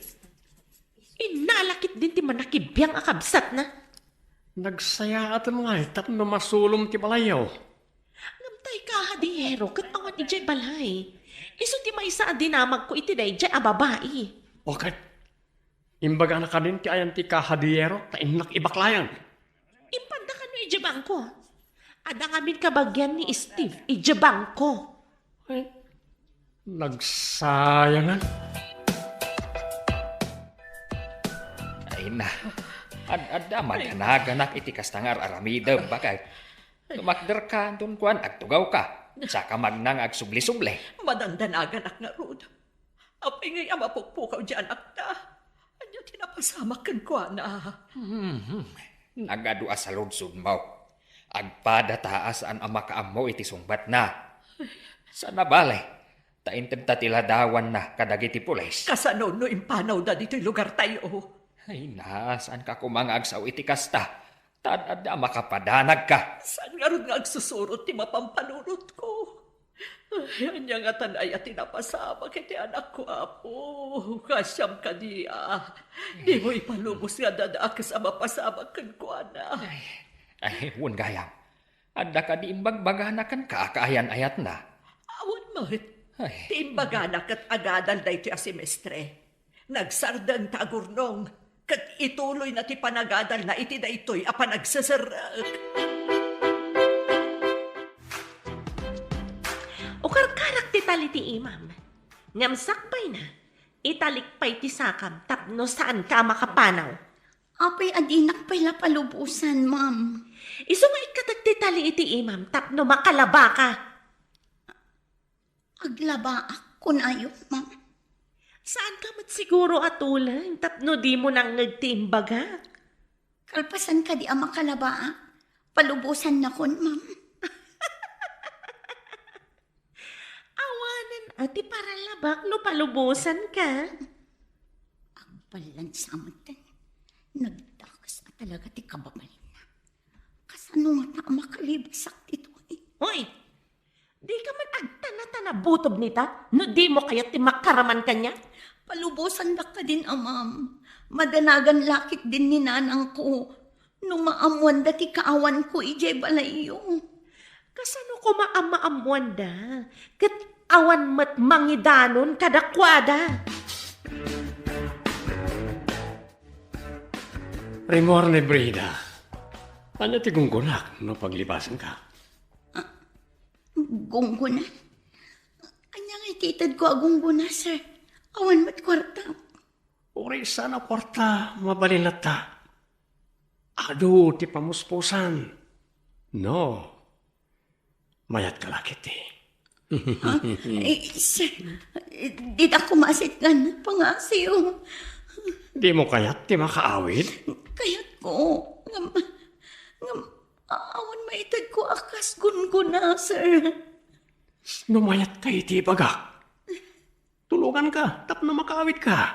Inalakit din ti manakibiyang akabsat na. Nagsaya at mga tap na masulom ti balayaw. Namtay ka hadihero kat angat iti balay. Iso ti may isa dinamag ko iti dayjay a babae. Okay. Imbaga na ka din ti ayan ti kahadiyero ta inak ibaklayan. Impanda ka no iti bangko. Ada ngamin kabagyan ni Steve iti bangko. Ay, nagsayangan. Ay na, Ad madhanagan iti kastangar aramidem bagay. Tumakder ka dun kuan agtugaw ka. Saka magnang agsubli-subli. Madandanagan ak nga rod. Apay ngay amapukpukaw dyan akta. Anya tinapasamak kan ko na. Nagadua sa lunsod mo. Agpada taas an amakaam mo iti sungbat na. Sana bale, tainted tatiladawan na kadagiti pulis. Kasano no impanaw da dito'y lugar tayo. Ay na, saan ka kumangagsaw iti kasta? Tadada makapadanag ka. Saan nga ron nga agsusurot ti mapampanunot ko? Ay, anya nga tanay at tinapasamak iti anak ko, apo. Kasyam ka niya. Di mo ipalubos nga dadaak sa mapasamak kan ko, na. Ay, wun gayam. Adda ka di imbagbagana kan kaakaayan-ayat na. Awan mo't. Ay. Ti imbaganak at agadal da iti asimestre. Nagsardang tagurnong. Kat ituloy na ti panagadal na iti da ito'y apanagsasarak. Ukarkarak ti tali ti imam. Ngamsakpay na. Italikpay ti sakam tapno saan ka makapanaw. Apay adinak pala palubusan, ma'am. Iso nga ikadag ti tali iti imam tapno makalaba ka. Aglaba ako na ayok, ma'am. Saan ka mat siguro atulan tapno di mo nang nagtiimbaga? Kalpasan ka di ang makalaba. Palubusan na kon, ma'am. Awanan ati para labak no palubusan ka. Ang balansamatan. Nagdakas na talaga ti kababalin na. Kasano nga ta makalibasak dito eh. Hoy! Di ka man agtana-tana butob nita? No di mo kaya ti makaraman kanya? Palubusan na ka din, ma'am. Madanagan lakit din ni nanang ko. Nung maamuan dati kaawan ko, ijay balayo. Kasano ko maamaamuan da? Kat awan mat mangidanon kadakwada. Rimor ni Brida. Ano ti gunggunak no paglibasan ka? Gunggunan? Anya nga ititad ko agunggunan, sir. Awan mat kwarta. Uri sana kwarta, mabalinata. Ado, ti pamuspusan. No. Mayat ka lakit eh. Sir, di ako masit ka na pangasiyo. Di mo kayat ti makaawit? Kayat ko. Awan maitad ko akas gunguna, sir. Numayat ka iti bagak. Tulungan ka, tapno makaawit ka.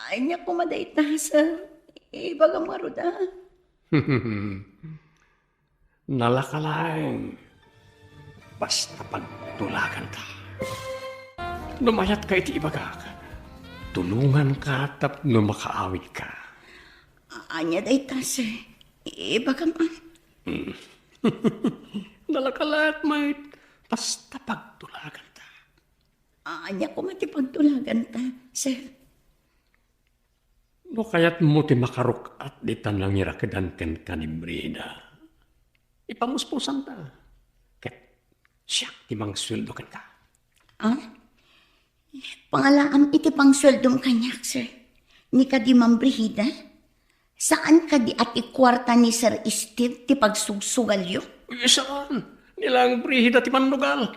Ay niya kumadayta, sir. Ibaga maruda. Nalakalaeng. Basta pagtulagan ka. Numayat ka iti bagak. Tulungan ka, tapno makaawit ka. Anya dayta, sir. Ibaga man. Nalakalat, mate. Basta pagtulagan ka. Anya ko matipagtulagan ta, sir. No kaya't mo ti makaruk at di tanang irakadanken ka ni Brida. Ipamuspusan ta. Ket siyak ti mangsweldo kan ka. Pangalaam iti pangsweldom kanyak, sir. Ni ka di mambrihida? Saan ka di at ikwarta ni Sir Steve ti pagsugsugalyo? Saan? Nilang Brida ti manugal.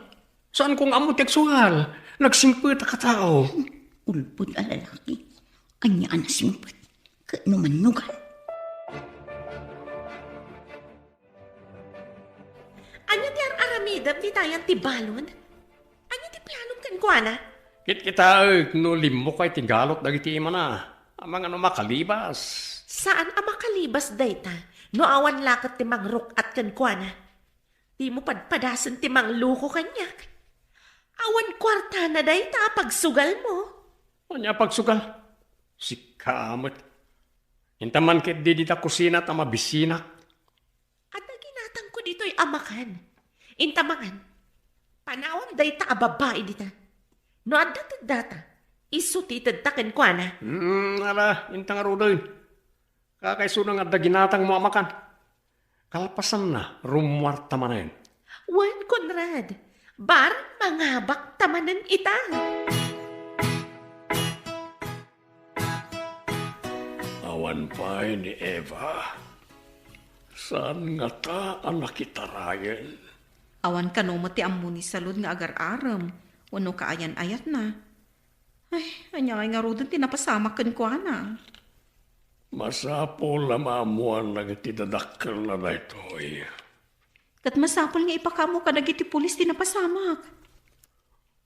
Saan kong amo ti agsugal? Nagsimpit ka tao. Ulpod a lalaki. Anya anasimpot. Kano manugal? Anya ti aramidam di tayan ti balon? Anya ti planong kan kuana? Kit kita no limo kay ti galot dagiti ima na. Amang ano makalibas. Saan ang makalibas dayta? No awan lakat ti mangruk at kan kuana? Di mo padpadasan ti mangluko kanyak. Awan kwarta na dayta pagsugal mo. Anya pagsugal? Si kamot. Intaman kit di dita kusina ta mabisinak. At naginatang ko dito'y amakan. Intamangan. Panawam dayta a babae dita. No adatad data. Isutitad taken kwa na. Ala, intang arudoy. Kakaisunang at ginatang mo amakan. Kalpasan na, rumwarta manayin. Juan Conrad, bar mangabak tamanan ita. Awan Adan pa ni Eva. Saan nga ta ang nakitarayan? Awan ka no ti ammo ni salud nga agar-aram. Wano kaayan-ayat na. Ay, anyangay nga rodan tinapasama kan ko na. Masapol na maamuan lang itidadakkel na na ito'y. Kat masapol nga ipakamo ka nagiti pulis tinapasamak.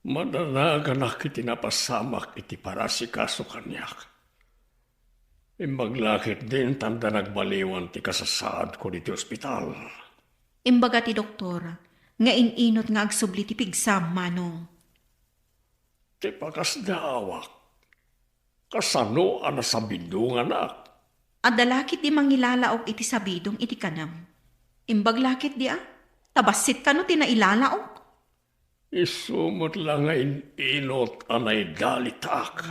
Madanaga na kitinapasamak iti para si kaso kanyak. Imbaglakit din tanda nagbaliwan ti kasasaad ko diti ospital. Imbaga ti doktor, nga ininot nga agsubli ti pigsam, mano. Ti pakasdaawak. Kasano ang nasabidong anak? Adalakit di mangilalaok iti sabidong iti kanam. Imbaglakit di tabasit ka no tinailalaok. Isumot lang nga inot anay dalitak.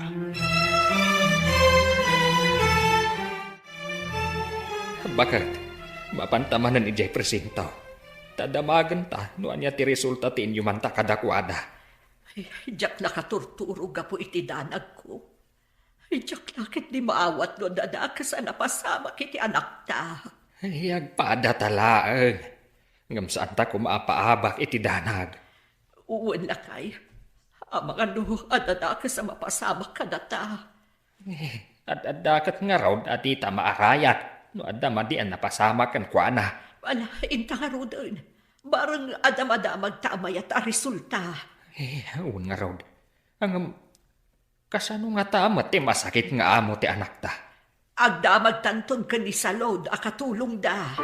Bakit? Mapantamanan ni Jay Presinto. Tadamagan ta, no anya ti resulta ti inyuman ta kadakwada. Jak nakaturturog po iti danag ko. Jak lakit di maawat no dadakas ang napasama kiti anak ta. Agpada talaang. Ngam saan ta kumaapaabak iti danag. Uwan na kay. Amang ano at dadakas ang mapasama ka data. At dakat nga raw at ita maarayat. No adda madian napasama kan kuana. Wala, intaro doon. Barang adamada tamay at resulta. Un nga raw. Ang kasano nga tamat ti masakit nga amo ti anak ta. Agda magtanton ka ni Salod, akatulong da.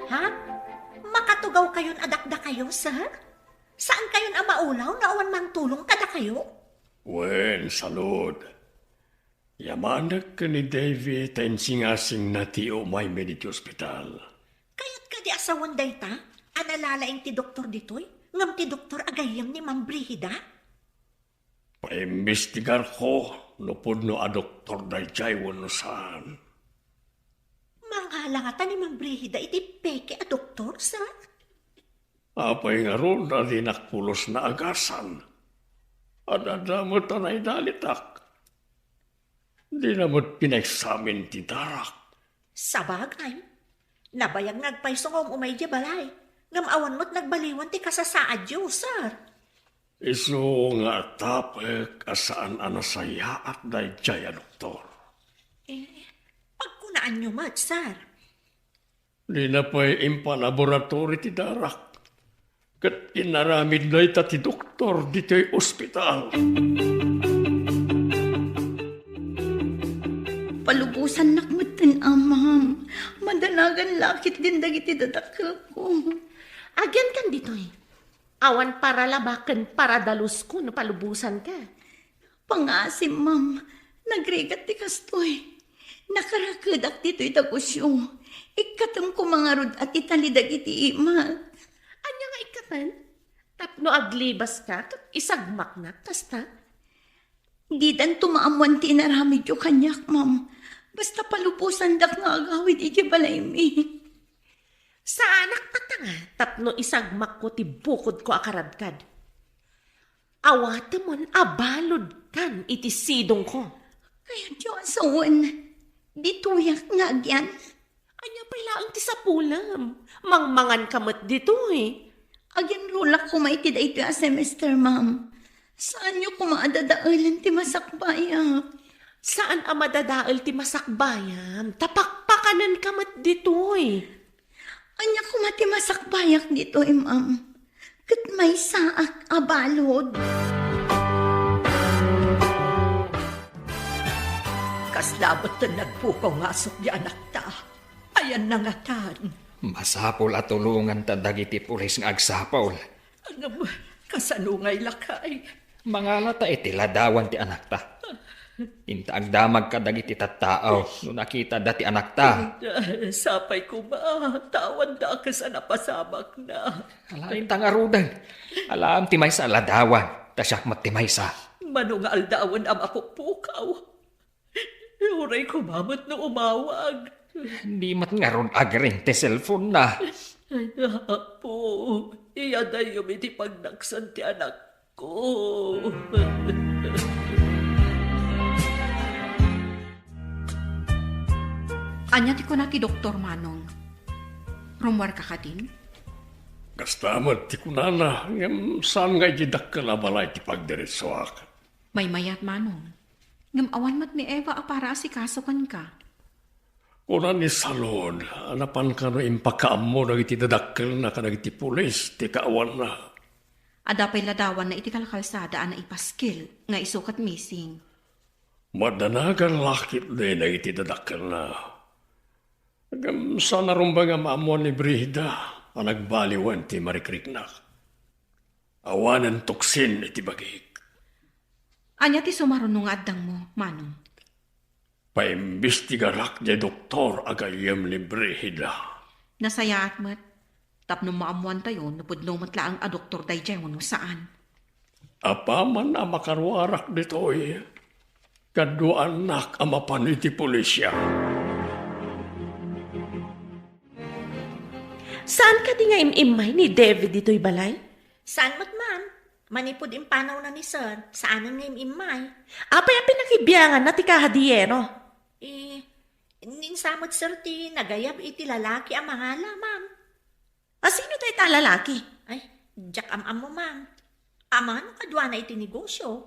Ha? Makatugaw kayon adakda kayo, sir? Saan kayon ang maulaw na awan mang tulong kada kayo? Wen, salud. Yamanak ka ni David ang singasing na ti umay mediti ospital. Kayat ka di asawan day ta? Analalaing ti doktor ditoy? Ngam ti doktor agayam ni Ma'am Brigida? Paimbestigar ko, nupod no a doktor day jay wano saan. Mangalangatan ni Ma'am Brigida iti peke a doktor, sir? Apay nga ron na dinakpulos na agasan. Adadamot anay dalitak. Di namot pinagsamin ti darak. Sabagay. Nabayag nagpaysongom umay di balay. Ngam awan mo't nagbaliwan ti kasasaad yo, sir. Iso nga tapek asaan anasaya at day jaya doktor. Pagkunaan nyo mat, sir. Di na pa'y impalaboratory ti darak. Kat inaramid na ita ti doktor dito'y ospital. Palubusan nakmutan, ma'am. Madanagan lakit din dagiti dadakkel ko. Agyan kan dito'y. Awan para labakan para dalus ko no palubusan ka. Pangasim, ma'am. Nagrigat ti kastoy. Nakarakadak dito'y tagusyo. Ikatang kumangarod at italidag iti ima. Anya nga ikatan? Tapno aglibas ka, isagmak na, kasta? Di dan tumaamuan ti naramid yung kanyak, ma'am. Basta palupusan dak nga agawid iti balay mi. Sa anak tatanga, tapno isagmak ko ti bukod ko akaradkad. Awatemon abalod kan iti sidong ko. Kaya Diyosawan, dituyak nga agyan. Anya pala ang ti sapulam. Mangmangan kamot dito eh. Agyan rulak ko maitid ito a semester, ma'am. Saan nyo kumaadadaalan ti masakbayak? Saan ang madadaal ti masakbayan? Tapakpakanan kamot dito eh. Anya kumati masakbayak dito, ma'am. Kat may saak abalod. Kaslabat na nagpukaw ngasok di anak ta. Ayan na nga tan. Masapol at tulungan ta dagiti pulis nga agsapol. Ang kasanungay lakay. Mangalata iti ladawan ti anak ta. Inta ang damag ka dagiti tattao no nakita dati anak ta. Sapay ko ba? Tawan da ka sa napasabak na. Alain tang arudan. Alam ti may sa ladawan. Tasyak mat ti may sa. Manong aldawan ang mapupukaw. Uray ko mamot na umawag. Di mat nga ron agring ti cellphone na. Apo, iyaday yung iti pagnaksan ti anak ko. Anya ti ko na ti Doktor Manong. Rumwar ka ka din? Kastamad ti kunana, ngam saan nga ijidak ka na balay ti pagdiretsoak. May mayat Manong. Ngam awan mat ni Eva para asikasukan ka. Kunan ni Salon, anapan ka no impakaam mo na iti dadakkel na ka na iti pulis, ti kaawan na. Adapay ladawan na iti kalkalsada na ipaskil nga isukat missing. Madanagan lakit din na iti dadakkel na. Ngam saan narumba nga maamuan ni Brida, ang nagbaliwan ti Marikriknak. Awanan tuksin iti bagik. Anya ti sumarunong addang mo, Manong. Paimbestigarak di doktor agayam ni Brida. Nasayaat mat. Tapno maamuan tayo, napudno mat laang a doktor day jemon saan. Apa man na makarwarak ditoy, kadwa anak amapan iti pulisya. Saan ka di nga imimay ni David dito'y balay? Saan mo't ma'am? Manipod impanaw na ni sir. Saan ang imay? Apay ang pinakibiyangan na ti kahadiyero. Ninsamot sir ti nagayab iti lalaki ang mga ma'am. Sino tayo talalaki? Ay, jak am mo ma'am. Ama no kadwa na iti negosyo.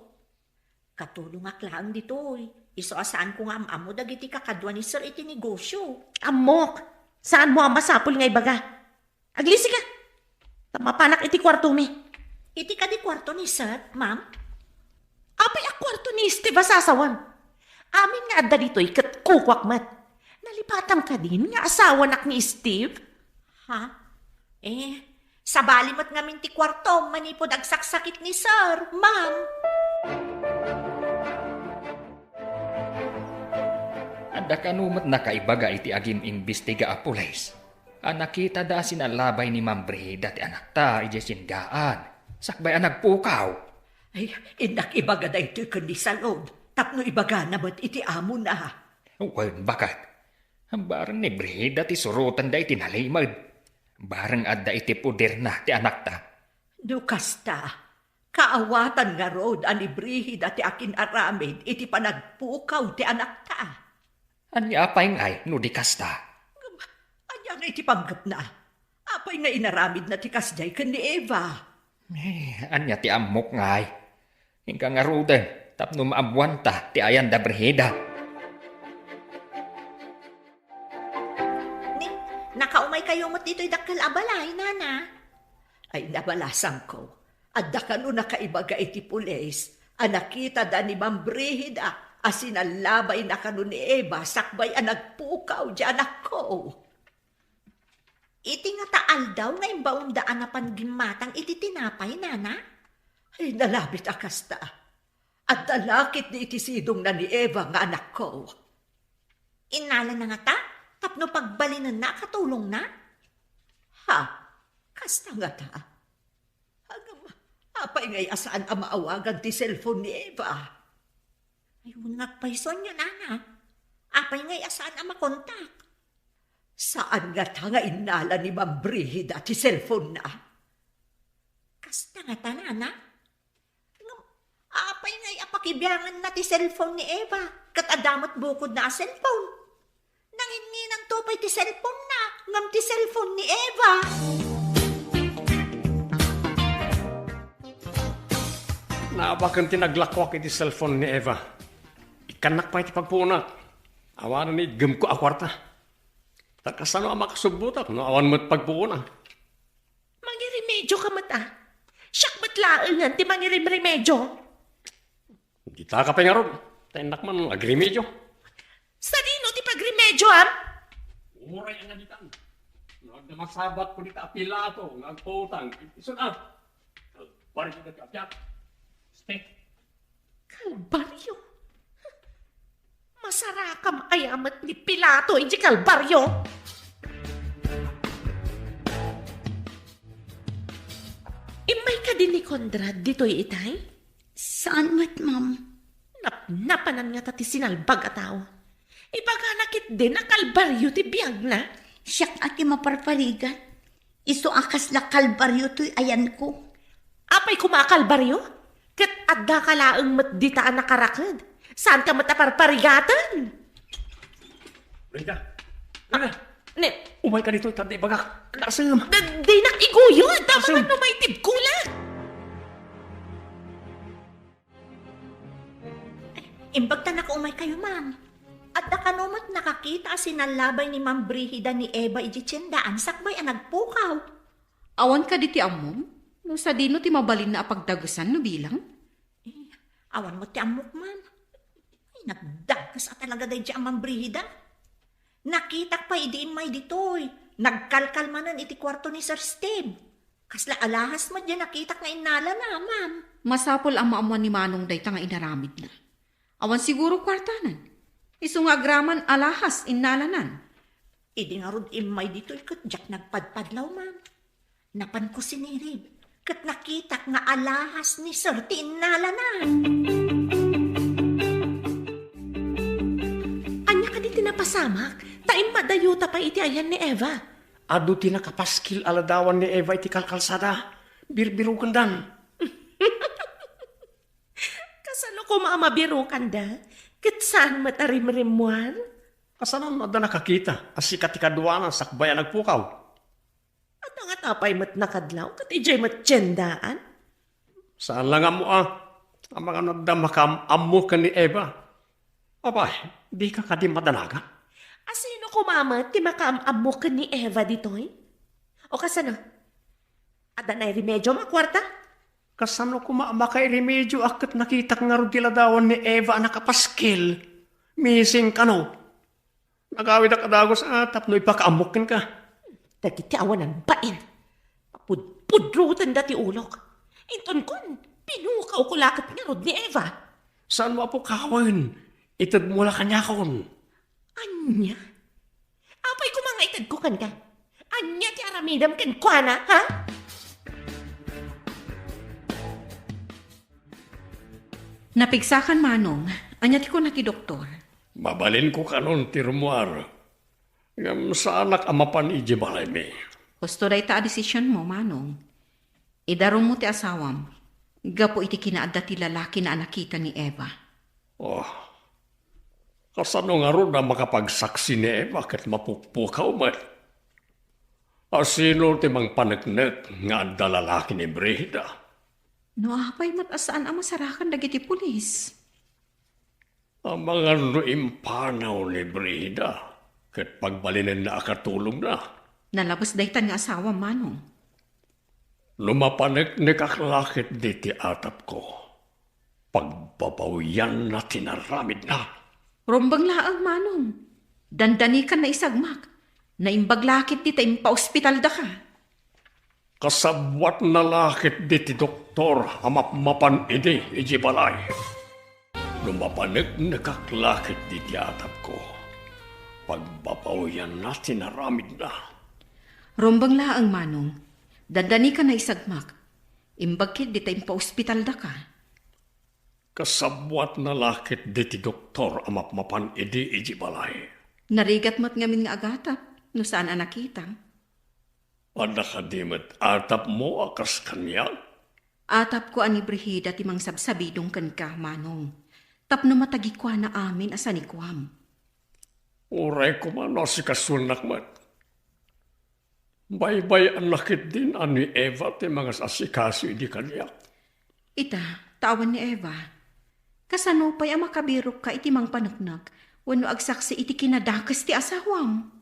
Katulong aklaan ditoy. Iso asaan ko nga am mo dagiti kakadwa ni sir iti negosyo. Amok, saan mo ang masapul nga ibaga? Aglisi ka. Tamapanak iti kwarto mi. Iti ka di kwarto ni sir, ma'am? Apay ang kwarto ni Steve asasawan. Amin nga adda dito'y kat kukwak mat. Nalipatam ka din nga asawa nak ni Steve. Ha? Sa balimot nga minti kwarto, manipod agsaksakit ni sir, ma'am. Adda kanumat na kaibaga iti agim imbestiga a pulis. Nakita da sinalabay ni Ma'am Brida ti anak ta, iti singgaan. Sakbay ang nagpukaw. Ay, inak ibaga da ito'y kundi sa loob. Tapno ibaga na ba't iti amo na? Well, bakat? Barang ni Brida ti surutan da iti nalimad. Barang adda iti puder na ti anak ta. Dukasta, kaawatan nga rod ani Brihid at ti akin aramid iti panagpukaw ti anak ta. Anya apay ngay, no di kasta. Anya nga iti panggap na. Apay nga inaramid na ti kasjay kan ni Eva. Anya ti amok ngay. Hingga nga roden, tapno maabuan ta ti ayan da Brihida. Nakaumay kayo mo't dito'y dakkel abalay, nana. Ay nabalasan ko. Adda ka no nakaibaga iti pulis. Nakita da ni Ma'am Brihida. Asinalabay na ka no ni Eva. Sakbay ang nagpukaw di anak ko. Iti nga taal daw nga imbaon daan na pangimatang iti tinapay, nana. Ay nalabit akasta. At dalakit ni iti sidong na ni Eva nga anak ko. Inala na nga ta? Tapno pagbalinan na, katulong na? Ha? Kasta nga ta? Hagam, apay ngay asaan ang maawagan ti cellphone ni Eva? Ayun nga payson yun, nana. Apay ngay asaan ang makontak? Saan nga ta nga inala ni Ma'am Brihida ti cellphone na? Kasta nga ta, nana. Apay ngay apakibiyangan na ti cellphone ni Eva. Katadamot bukod na cellphone. Nanginginan tupay ti cellphone na, ngam ti cellphone ni Eva. Naabakan tinaglakwak iti cellphone ni Eva. Ikanak pa iti pagpunak. Awanan ni gem ko akwarta. Takasano ang makasubutak, no? Awan mo't pagpunak. Mangiremedyo ka mata. Siyak matlaangan ti mangiremedyo. Di ta ka pa nga ron. Tayo man, agremedyo. Sa dino ti pagremedyo, am? Umuray ang nalitan. Nagdamasabat ko dita apilato, nagputang. Isunat. Pari ko dito apyat. Stick. Kalbaryo. Masarakam ayamat ni Pilato, hindi kalbaryo. Imay ka din ni Conrad dito'y itay? Saan mat, ma'am? Napanan nga tati sinalbag a tao. Ibaga nakit din na kalbaryo ti biyag na. Siyak ati maparparigan. Iso akas la kalbaryo to'y ayan ko. Apay kumakalbaryo? Kat adda ka laang matditaan na karakad. Saan ka mataparparigatan? Brida, Ne, Umay ka dito, tanda ibagak. Kasam. di nakiguyod. Tama Asam. nga may tibkulan. Imbag ta nakaumay kayo, ma'am. At nakanumat nakakita sinalabay ni Ma'am Brihida ni Eva ijitsendaan sakbay ang nagpukaw. Awan ka di ti amom? No sa dino ti mabalin na apagdagusan no bilang? Awan mo ti amok, ma'am. Ay, nagdagas at talaga day ang Ma'am Brihida. Nakita pa idiin may ditoy. Nagkalkalmanan iti kwarto ni Sir Steve. Kasla alahas mo dyan nakita nga inala na, ma'am. Masapol ang maamuan ni Manong dayta nga inaramid na. Awan siguro kwartanan. Isu nga agraman alahas innalanan. Idi nga rod imay ditoy kat jak nagpadpadlaw, ma'am. Napan ko sinirib. Kat nakita nga alahas ni Sir ti inala na. Anya ka di tinapasamak. Taim madayuta pa iti ayan ni Eva. Ado ti nakapaskil aladawan ni Eva iti kalkalsada. Birbirukan dan. Kasano ko maamabirukan da? Kat saan matarimrimuan? Kasanan ada nakakita. Asikat ti kaduanan sakbayan nagpukaw. At nga tapay mat nakadlaw, kat ijay mat tiyendaan. Saan lang amo ang mga nagdamakam amo ka ni Eva. Abay, di ka kadi madanaga. Asino ko mama, ti makaamamo ka ni Eva ditoy? O kasano? Ada na remedyo makwarta? Kasano ko maamakay remedyo akat nakita nga ro diladawan ni Eva nakapaskil. Missing ka no. Nagawid ang kadagos atap no ipakaamukin ka. Dagiti awanan bain. Pudrutan dati ulok. Inton kon, pinukaw ko lakat nga rod ni Eva. Saan mo po kawin? Itad mo la kanya kon. Anya? Apay ko mga itad ko kan ka. Anya ti aramidam kan kwa na, ha? Napigsakan Manong, anya ti ko na ti doktor. Mabalin ko kanon ti rumuar. Ngam sa anak amapan iji balay mi. Gusto day ta a desisyon mo, Manong. Idarong mo ti asawam. Gapo iti kinaadda ti lalaki na nakita ni Eva. Oh, kasano nga ro na makapagsaksi ni Eva kat mapukpukaw man. Asino ti mang panagnek nga adda lalaki ni Brihida. No apay matasaan ang masarakan dagiti pulis. Ang mga impanaw ni Brihida kat pagbalinan na akatulong na. Nalabas daytan nga asawa, Manong. Lumapanek ni kaklakit di ti atap ko. Pagbabawian na tinaramid na. Rombang laang, Manong. Dandani ka na isagmak. Naimbaglakit di tayong pa-ospital da ka. Kasabwat na lakit di ti doktor amapmapan iji balay. Lumapanek ni kaklakit di ti atap ko. Pagbabawian na tinaramid na. Rombang laang, Manong. Dandani ka na isagmak. Imbagkit di tayong pa-ospital da ka. Kasabwat na lakit di ti doktor amapmapan iji balay. Narigat mo't ngamin nga agatap. No saan ang nakita? Ada ka di met atap mo akas kanya? Atap ko ani Brihida timang sabsabidong kan ka, Manong. Tapno matagi kwa na amin asa ni Kwam. Uray ko man si kasunak mat. Baybay ang nakit din ani Eva ti mga asikaso di kanya. Ita, tawan ni Eva. Kasano pa'y ang makabirok ka iti mang panagnak wano agsaksi iti kinadakas ti asawam.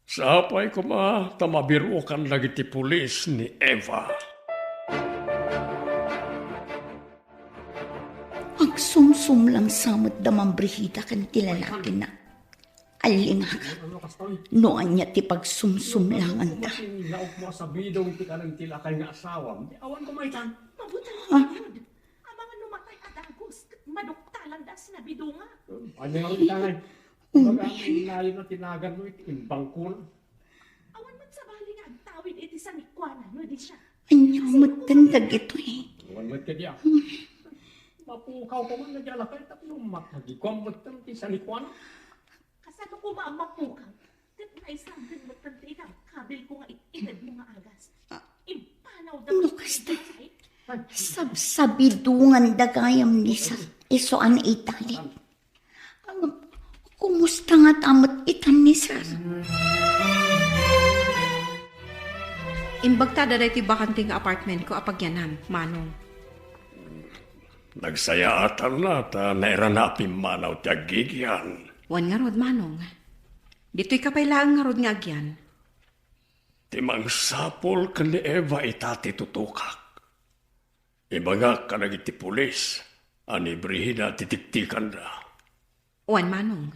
Sapay ko tamabirukan lagi ti pulis ni Eva. Agsumsum lang samot damang Brihida kan ti lalaki na. Alingaga. Noan niya ti pagsumsum lang anda. Laok mo sa bidong ti kanang tilakay nga asawam. Awan ko maitan. Mabutan yun. Ang mga numatay adagos, maduktalan da sinabidunga. Ano yung itangay? Magamin layo na tinagan mo iti imbangkul. Awan mat sa bali nga agtawid iti sa nikwanan, no di siya. Anyamot tandag ito eh. Awan mo ka diya. Mapukaw ko man na diya lakay tapno matagikong mo ti sa likwan. Kasano ko maamapukaw? Kat naisang din matantay ka, kabil ko nga itid mo nga agas. Impanaw da Ano kasta? Sabsabidungan dagayam ni sa isuan itali. Kumusta gusto nga tamot itan ni sir. Imbagta da ti bakanting apartment ko apagyanam, Manong. Nagsayaatan na ta nairana pimanaw ti agigyan. Wan nga rod, Manong. Dito'y kapailaan nga rod nga agyan. Timang sapol ka ni Eva itati tutukak. Ibaga ka nagiti pulis. Ani Brihida titiktikan na. Wan, Manong.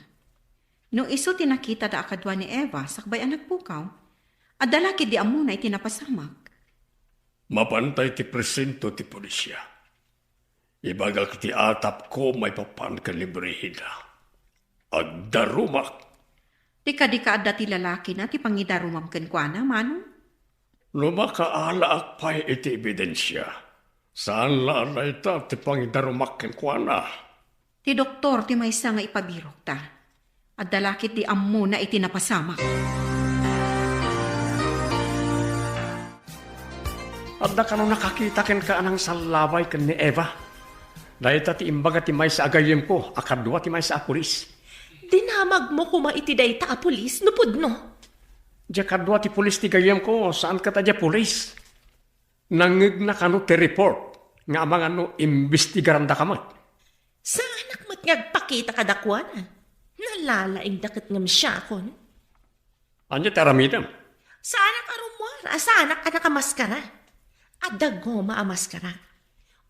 Nung iso tinakita da akadwa ni Eva, sakbay ang nagpukaw, at dalaki di amo na itinapasamak. Mapantay ti presento ti pulisya. Ibaga ti atap ko may papan ka ni Brihida. Agdarumak. Di ka adda ti lalaki na ti pangidarumam kenkwana, Manong? Lumakaalaak pa'y iti ebidensya. Saan lalay ta ti pangidarumak kenkwana? Ti doktor ti maysa nga ipabirok ta. At dalakit di amo na itinapasamak. Adda ka nung nakakita ken ka anang salaway ken ni Eva. Dahil ti imbaga ti maysa agayem ko, akadwa ti maysa apulis. Dinamag mo kuma iti dayta a pulis, nupod no? Diya kadwa ti pulis ti gayem ko, saan ka ta diya pulis? Nangig na kano ti report, nga mga no imbestigaran da kamat. Sa anak mo't ngagpakita ka dakwan, nalalaing dakit ngam siya kon. Anya ti aramidam? Sa anak arumwar, sa anak ka nakamaskara. Adago maamaskara.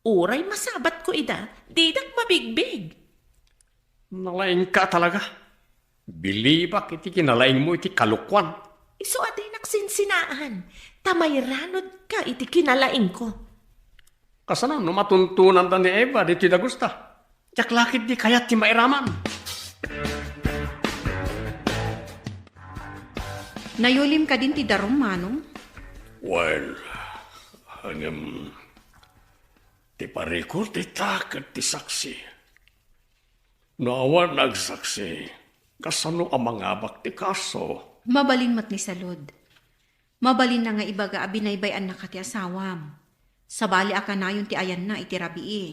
Uray masabat ko ida, didak mabigbig. Nalaing ka talaga. Bilibak iti kinalaing mo iti kalukwan. Iso aday naksinsinaan, tamayranod ka iti kinalaing ko. Kasano, no matuntunan ta ni Eva, di ti dagusta. Tiyak lakit di kayat ti mairaman. Nayulim ka din ti darum, Manong? Well, hanggang ti parikot ti takot ti saksi. Naawan nagsaksi, kasano ang mga bakti kaso? Mabalin mat ni Salud. Mabalin na nga ibaga abinaybayan na ka ti asawam. Sabali aka na yun ti ayan na iti rabii.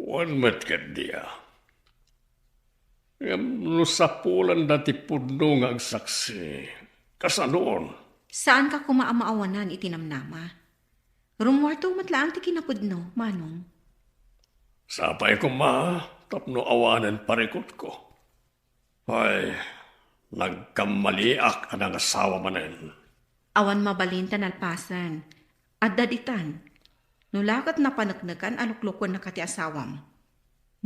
Wan mat ka diya. Nusapulan na ti pudno nga agsaksi. Kasanoon? Saan ka kumaamaawanan itinamnama? Rumwarto matlaan ti kinapudno, Manong. Sapay ko tapno awanan parikot ko. Ay, nagkamaliak anang asawa manen. Awan mabalin tanalpasan. At daditan, nulakat na panagnagan aluklukon na kati asawam.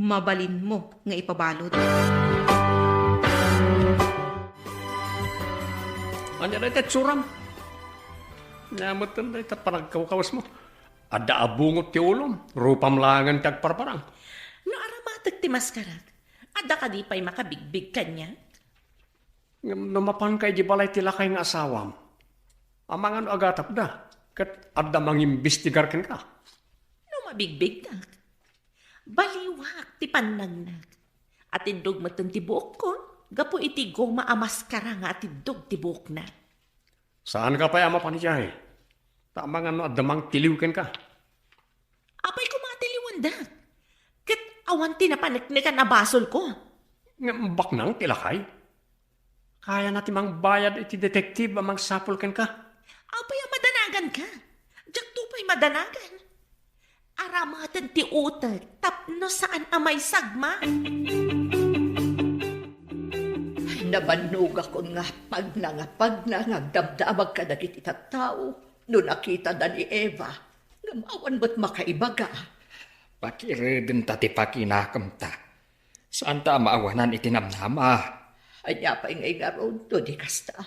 Mabalin mo nga ipabalod. Anya na ito tsuram. Nyamatan na ito panagkawakawas mo. Ada abungot ti ulom, rupam langan tagparparang. No aramatag ti maskarat, ada ka di pa'y makabigbig kanya. Numapan kay di balay ti lakay nga asawam. Amangan agatap da, kat ada mangimbestigar ken ka. No mabigbig na. Baliwak ti pannagnag. At indog matan ti buok ko, gapo iti goma amaskara nga at indog ti buok na. Saan ka pa ama panijay? Tama nga no, adamang tiliw ken ka. Apay ko mga tiliwan da. Kat awan tinapanagnikan na basol ko. Bak nang tilakay. Kaya natin mang bayad iti detektiv amang sapol ken ka. Apay madanagan ka. Diyak tupay madanagan. Aramatan ti utag, tapno saan amay sagma. Nabanog ako nga pag nagdamdamag ka dagiti tattao. No nakita da ni Eva, ngamawan ba't makaibaga? Pakiridin ta ti pakinakam ta. Saan ta maawanan itinamnama? Anya pa ingay nga ron, do di kasta.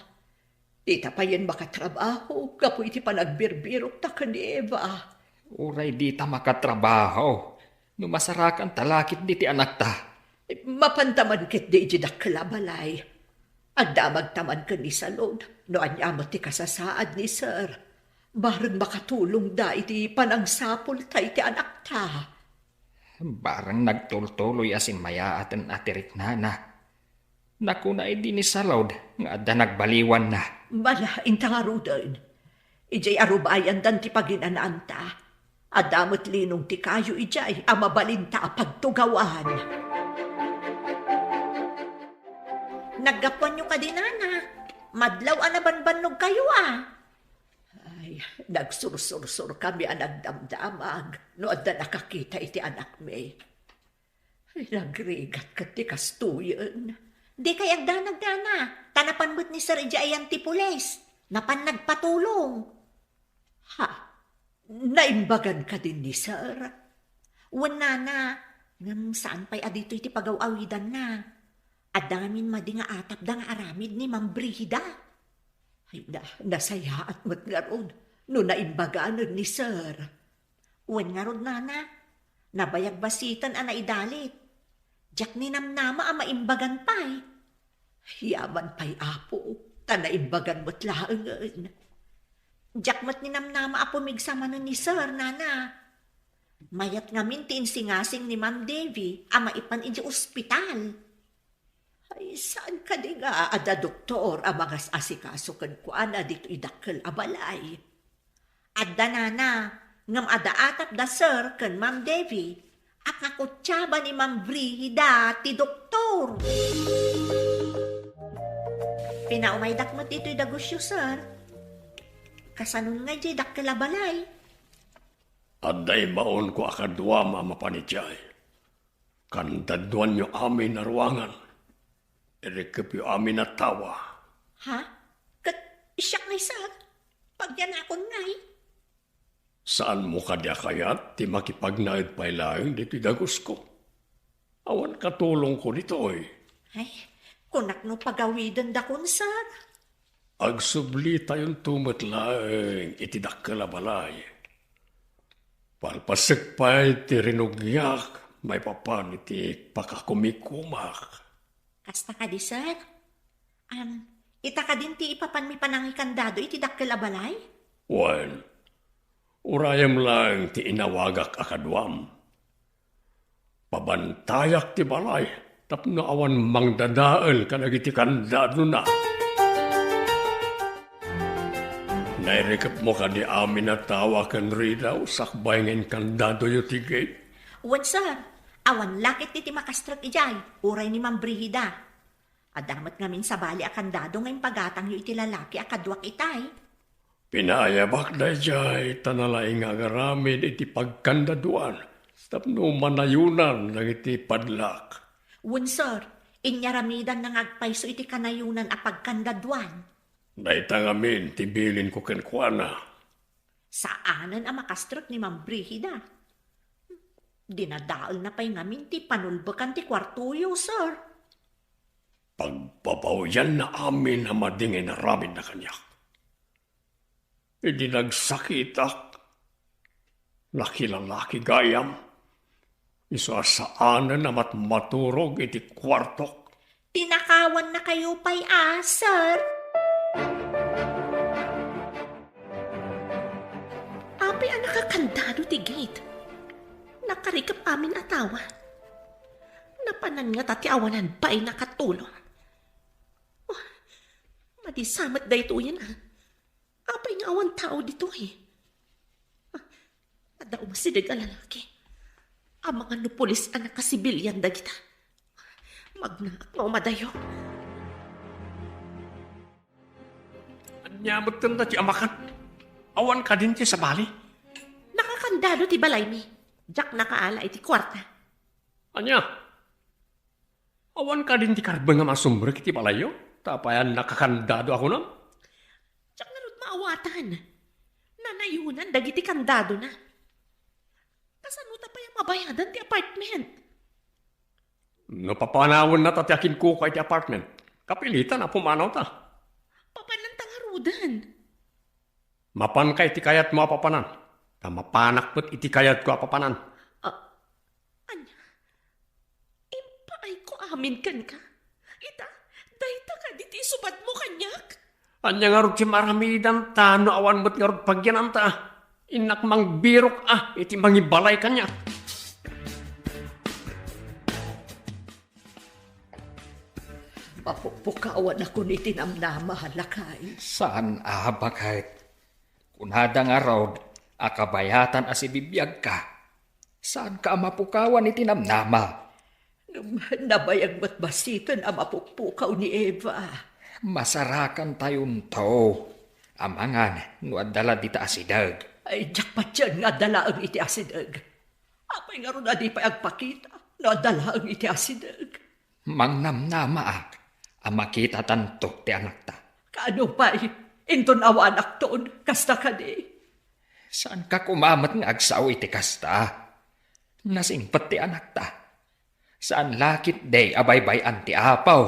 Di ta pa yan makatrabaho, kapo iti panagbirbirok ta ka ni Eva. Uray di ta makatrabaho. No masarakan talakit di ti anak ta. Mapantaman kit di idakalabalay. Adamag taman ka ni Salod, no anya mo ti kasasaad ni Sir. Barang makatulong da iti panangsapol ta iti anak ta. Barang nagtultuloy asin mayaatan atirik na. Naku na di ni Salod, nga da nagbaliwan na. Malain ta nga rudan. Ijay arubayan dan ti paginanaan ta. Adamot linong ti kayo ijay, amabalin ta pagtugawan. Naggapuan nyo ka din, Nana. Madlaw anabanbanog kayo, Ay, nagsursur-sur kami ang nagdamdamag. No, adda nakakita iti anak me. Ay, nagrigat ka ti kastuyan. Di kay agdanag na. Tanapan mo't ni Sir Ijayan ti pulis. Napan nagpatulong. Ha? Naimbagan ka din ni Sir? Wala na. Ngam saan pa'y adito iti pagaw-awidan na. Adamin madi nga atap da nga aramid ni Ma'am Brigida. Ay, nasaya at matngarod. No naimbagan ni Sir. Wen nga rod, Nana. Nabayag basitan ang naidalit. Diyak ni namnama ang maimbagan pa'y. Yaman pa'y apo. Ta naimbagan mo't laangan. Diyak mo't ni namnama a pumigsama nun ni Sir, Nana. Mayat ngamin ti insingasing ni Ma'am Davy ang maipan iti ospital. Ay, saan ka di nga ada doktor ang mga asikaso kan kuana dito idakkel abalay? Adda, Nana. Ngam ada atap da Sir kan Ma'am Davy. Akakutsaba ni Ma'am Brigida ti doktor. Pinaumaydak mo dito'y dagusyo, Sir. Kasanun nga di dakkel abalay. Aday baon ko akadwa mapanitjay. Kandadwan nyo amin na ruangan. Irikip yung amin na tawa. Ha? Kat isyak ngay, Sir. Pagyan akon ngay. Saan mo ka diya kayat, ti makipagnaid pa'y laing dito'y dagos ko. Awan katulong ko dito, oy. Ay, kunak no pagawidan da kun, Sir. Agsubli tayong tumatlaing itidakkel a balay. Palpasik pa'y ti rinugyak, may papan iti pakakumikumak. Kasta ka di, Sir? Ita ka din ti ipapan mi panangikandado iti dakkel a balay? Well, urayam lang ti inawagak akadwam. Pabantayak ti balay, tapno awan mangdadael kanagiti kandado na. Nairikap mo ka di amin na tawa kan rida usakbay ngayon kandado yu ti gate. Wan, Sir. Awan lakit ti makastrat ijay. Uray ni Ma'am Brigida. Adamat ngamin sa bali akandado ngayon pagatang yu iti lalaki akadwak itay. Pinayabak da jay tanalaing agaramid iti pagkandaduan. Tapno manayunan ng iti padlak. Wan, Sir. Inyaramidan ng agpayso iti kanayunan a pagkandaduan. Naitangamin, tibilin ko kenkwana. Saanan ang makastrot ni Ma'am Brigida? Dinadaal na pa'y ngamin ti panulbakan ti kwartuyo, Sir. Pagpapawiyan na amin na madingin na ramin na kanyak. Hindi nagsakitak. Nakilalaki gayam. Isasaanan na maturog iti kwartok. Tinakawan na kayo pa'y Sir. Apay ang nakakandado ti gate. Nakarikap amin atawa. Napanan nga tati awanan ba'y nakatulong. Oh, madisamat da ito yan Apay nga awan tao dito Ada umasidig ang lalaki. Ang mga nupulis ang nakasibilyan da kita. Magnaak nga umadayo. Anyamot tanda ti amakan. Awan ka din ti sa bali. Nakakandado ti balay mi. Jack nakaala iti kwarta. Anya? Awan ka din ti karbang nga masumbrek ti balayo? Tapayan nakakandado ako nam? Jack narod maawatan. Nanayunan dagiti kandado na. Kasano ta pa yung mabayadan ti apartment? No papanawon na tatyakin ko kay ti apartment. Kapilitan na pumanaw ta. Papanan tangarudan. Mapan kay ti kayat mo apapanan. Mapanak mo't iti kayat ko apapanan. Anya? Impaay ko amin kan ka. Ita, dahita ka diti subad mo kanyak. Anya nga rin si maramidan ta, no awan mo't nga rin pagyanan ta. Inak mang birok iti mangibalay kanya. Mapupukawan ako ni tinamnama halakay. Saan bakit? Kunada nga raw, akabayatan asibibiyag ka. Saan ka mapukawan ni tinamnama? Nabayag ba't basitan ang mapukpukaw ni Eva? Masarakan tayon to. Amangan, no adala dita asidag. Ay, jakpat yan nga dala ang iti asidag. Apay nga ron na di pa agpakita, no dala ang iti asidag. Mangnamnama ang makita tanto ti anak ta. Kaano pa'y, inton awa anak toon, kasta ka di. Saan ka kumamat nga agsaw iti kasta? Nasingpat ti anak ta. Saan lakit day abaybay anti apaw?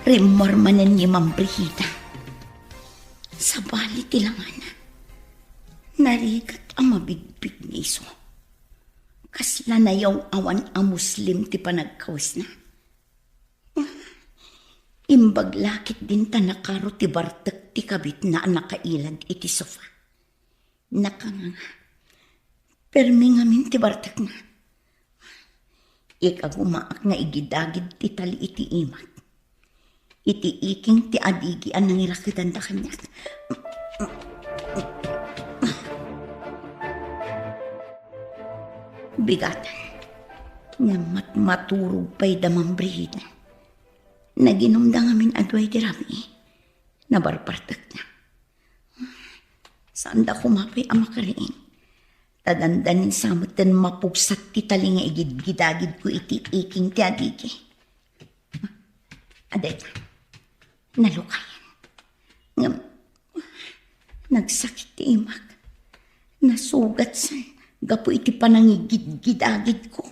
Rimormanan ni Ma'am Brigida. Sa bali tilangana. Narigat ang mabigbig ni iso. Kasla na yaw awan ang Muslim ti panagkawas na. Imbag lakit din ta nakaro ti bartek ti kabit na nakailag iti sofa. Nakanganga. Permi ngamin ti bartek na. Ikagumaak nga igidagid ti tali iti imat. Iti iking ti adigi ang nangirakitan ta kanya. Bigatan. Nga maturog pa'y damang Brigida. Naginom da ngamin adway ti rami. Nabarpartak na. Saan da kumapay ang makariing? Tadandanin samot den mapugsat ti tali nga igid-gidagid ko iti iking ti adigi. Aday, nalukayan. Nagsakit ti imak. Nasugat sa gapo iti panangigid-gidagid ko.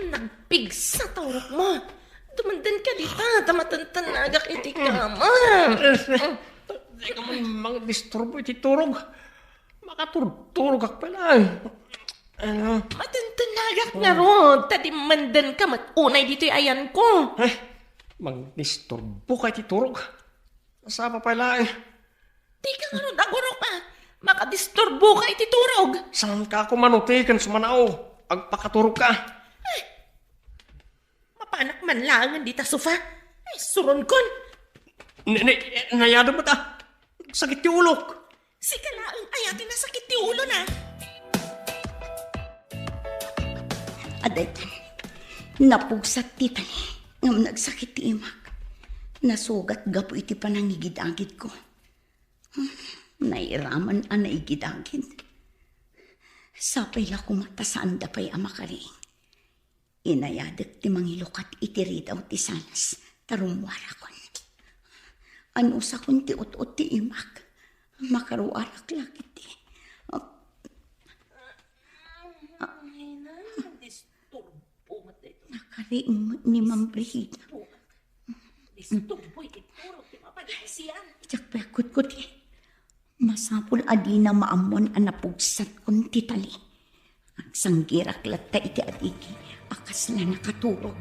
Nagpigsa tawrak mo. Dumandan ka dita, tamatantanagak iti kama. Di ka man mga disturbo iti turog. Makaturog ak pala. Matantanagak nga ro, tadimandan ka matunay dito ayan ko. Mang disturbo ka iti turog. Asa pa pala Di ka nga ro, naguro ka. Makadisturbo ka iti turog. Saan ka ako manutikan sumanao? Agpakaturog ka. Mapanak man langan dita sofa. Suron kon. Nayado ba ta? Sakit yung ulok. Si kalaang ayatin na sakit ti ulo na. Aday, napugsat ti tali. Ngam nagsakit ti imak. Nasugat gapo iti panangigid-agid ko. Nairaman ang naigid-agid. Sapay la kumata saan da pa'y amakaring. Inayadak ti mangilukat iti ridaw ti sanas. Tarumwara kon. Ano sa kun ti ut-ut ti imak. Makaruarak lakit ti. Nakariing ni Ma'am Brigida. Disturbo iti turog ti mapanisiyan. Itak pekot ko ti. Masapul adi na maamon ang napugsat kon ti tali. Ang sanggirak latta iti adiki. Akas na nakaturog.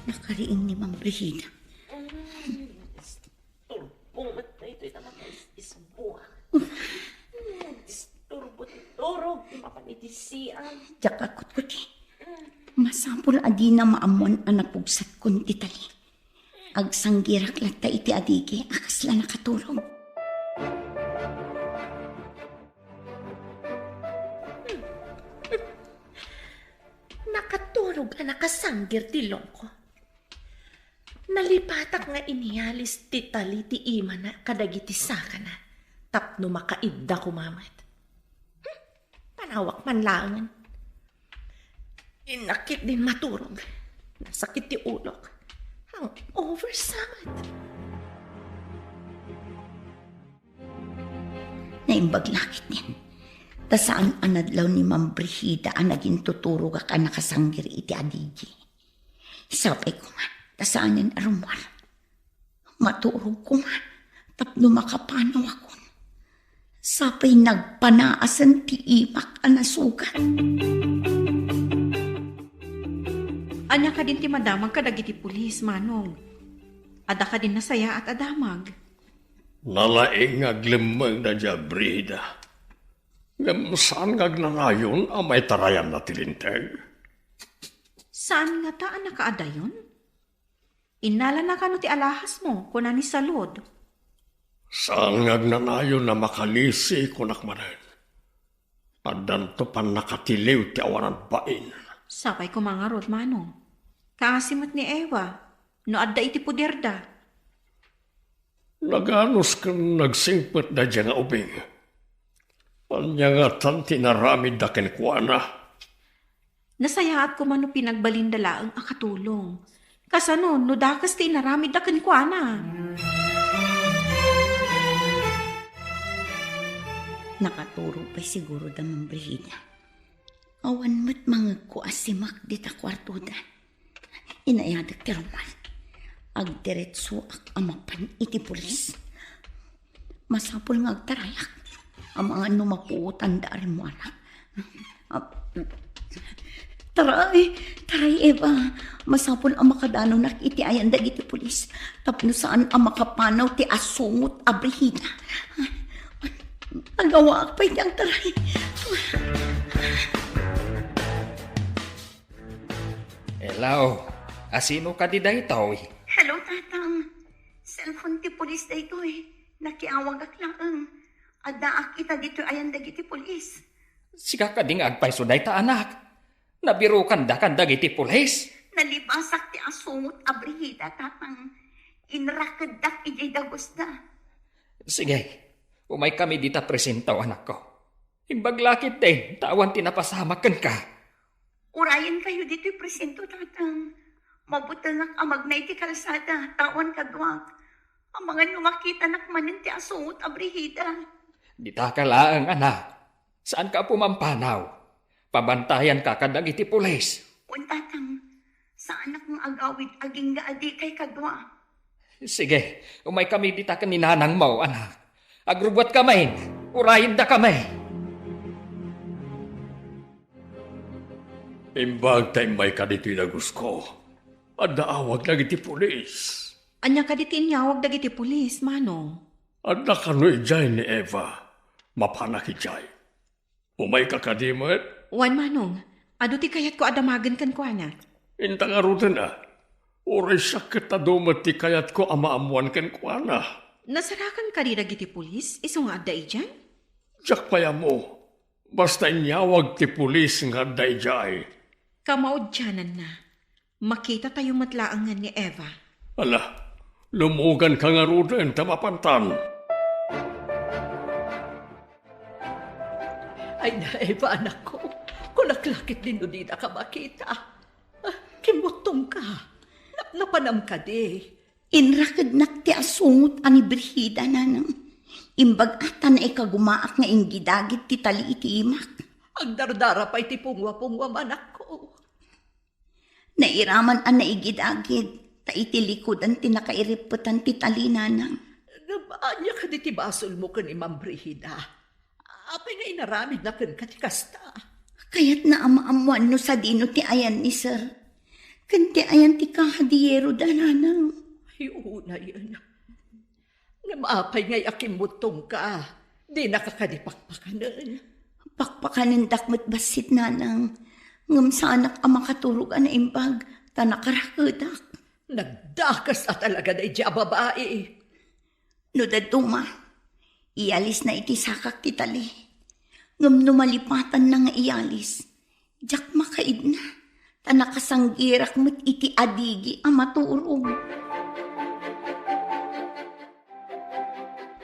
Nakariing ni Ma'am Brigida. Disturbo na ito itamak isbuha. Disturbo ti turog ti mapanisiyan. Jakakot ko ti. Masapul adi na maamon ang napugsat kon ti tali. Agsanggirak latta iti adigi. Akas na nakaturog. Nakaturog ang nakasanggir ti longko. Nalipatak nga inialis ti tali ti ima na kadagiti saka na. Tapno makaidda kumamat. Panawak man langan. Inakit din maturog. Nasakit ti ulok. Ang oversamad. Naimbag lakit din. Ta saan anadlaw ni Ma'am Brigida ang naging tuturog ka nakasanggir iti adigi. Sapay ko nga, ta saan yan arumwar. Maturog ko nga, tapno makapanaw ako. Sapay nagpanaasan ti imak ang nasugat. Anya ka din ti madamag kadagiti pulis, Manong. Ada ka din nasaya at adamag. Nalaing aglimang na dya, Brida. Ngam saan ngagnangayon ang may tarayan na tilinteg? Saan nga taan nakaada yun? Inala na kano ti alahas mo, kuna ni salud. Saan ngagnanayo na makalisi kunak manen? Adan to pan nakatiliw ti awanan bain. Sapay ko mga rod, manong. Kaasimot ni Eva, no adda iti puderda. Naganos kang nagsingpet da dyan nga ubing. Anya nga tanti naramid da kenkwana. Nasayaat ko man no pinagbalindala ang akatulong. Kasano, no dakas ti naramid da kenkwana. Nakaturo pa siguro da Brihida. Awan mo't mga kuasimak di ta kwarto da. Inayadag ti Roman. Agdiretso ak amapan iti pulis. Masapol nga agtarayak. Ang mga numapuutan da rin mo anak. Taray Eva. Masapol ang makadano nak iti ayandag iti pulis. Tapno saan ang makapanaw ti asungot a Brihida. Agawa ak pa itang taray. Hello, asino ka di daytoy? Hello, tatang. Cellphone ti pulis da ito eh. Nakiawag ak lang. Adaak kita dito ayan dagiti pulis. Siga ka ding agpayso dayta anak. Nabiro kan dagiti pulis. Nalibasak ti asungot a Brihida, tatang. Inrakadak ijay dagos da. Sige, umay kami dita presentaw anak ko. Imbaglakit din, tawan tinapasamakan ka. Urayan kayo dito presento, tatang. Mabutalak amag na iti kalsada, tawan kadwak. Ang mga numakita nakmanin ti asungot a Brihida. Dita ka laang anak. Saan ka pumampanaw? Pabantayan ka kadag iti pulis. Tatang, saan akong agawid aging gaadi kay kadwa? Sige, umay kami dita ka ninanang mo, anak. Agrubot kami, urayin da kami. Imbag tayo may kadito'y nagus ko. Adaawag lang iti pulis. Anya ka diti inyawag dagiti pulis, manong. Ada kano'y jay ni Eva. Mapanak ijay. Umay kakadimot. Wan, manong. Ado ti kayat ko adamagan kan ko, anak. Intang arutan na. Uray sakit na dumot ti kayat ko amaamuan ken kuana. Nasarakan ka di dagiti pulis? Iso nga adda ijan? Diyak paya mo. Basta inyawag ti pulis nga day jay. Kamaudyanan na. Makita tayo matlaangan ni Eva. Ala, lumugan ka nga rudan tamapantan. Ay na, Eva, anak ko. Kung naklakit din di na ka makita. Kimutong ka. Napanam ka di. Inrakad nak ti asungot ani Brihida nanang. Imbag ata na ikagumaak nga ingidagit ti tali iti imak. Ang dardara pa iti pungwa-pungwa manak ko. Nairaman ang naigidagit. Ta iti likodan ti nakairiputan ti tali nanang. Anya ka di ti basol mo ka ni Ma'am Brihida. Apay nga inaramid na kan katikasta. Kaya't na amaamuan no sa dino ti ayan ni sir. Kanti ayan ti kahadiyero da nanang. Ay, una yan. Nga maapay nga'y akimutong ka. Di nakakadipakpakanan. Pakpakanan dakmat basit nanang. Ngam sa anak ang makaturog na imbag. Ta nakarakadak. Nagdakas na talaga na iti babae. No daduma. Ialis na iti sakak ti tali. Ngam numalipatan na nga ialis. Diyak makaid na. Ta nakasanggirak mo't iti adigi ang maturog.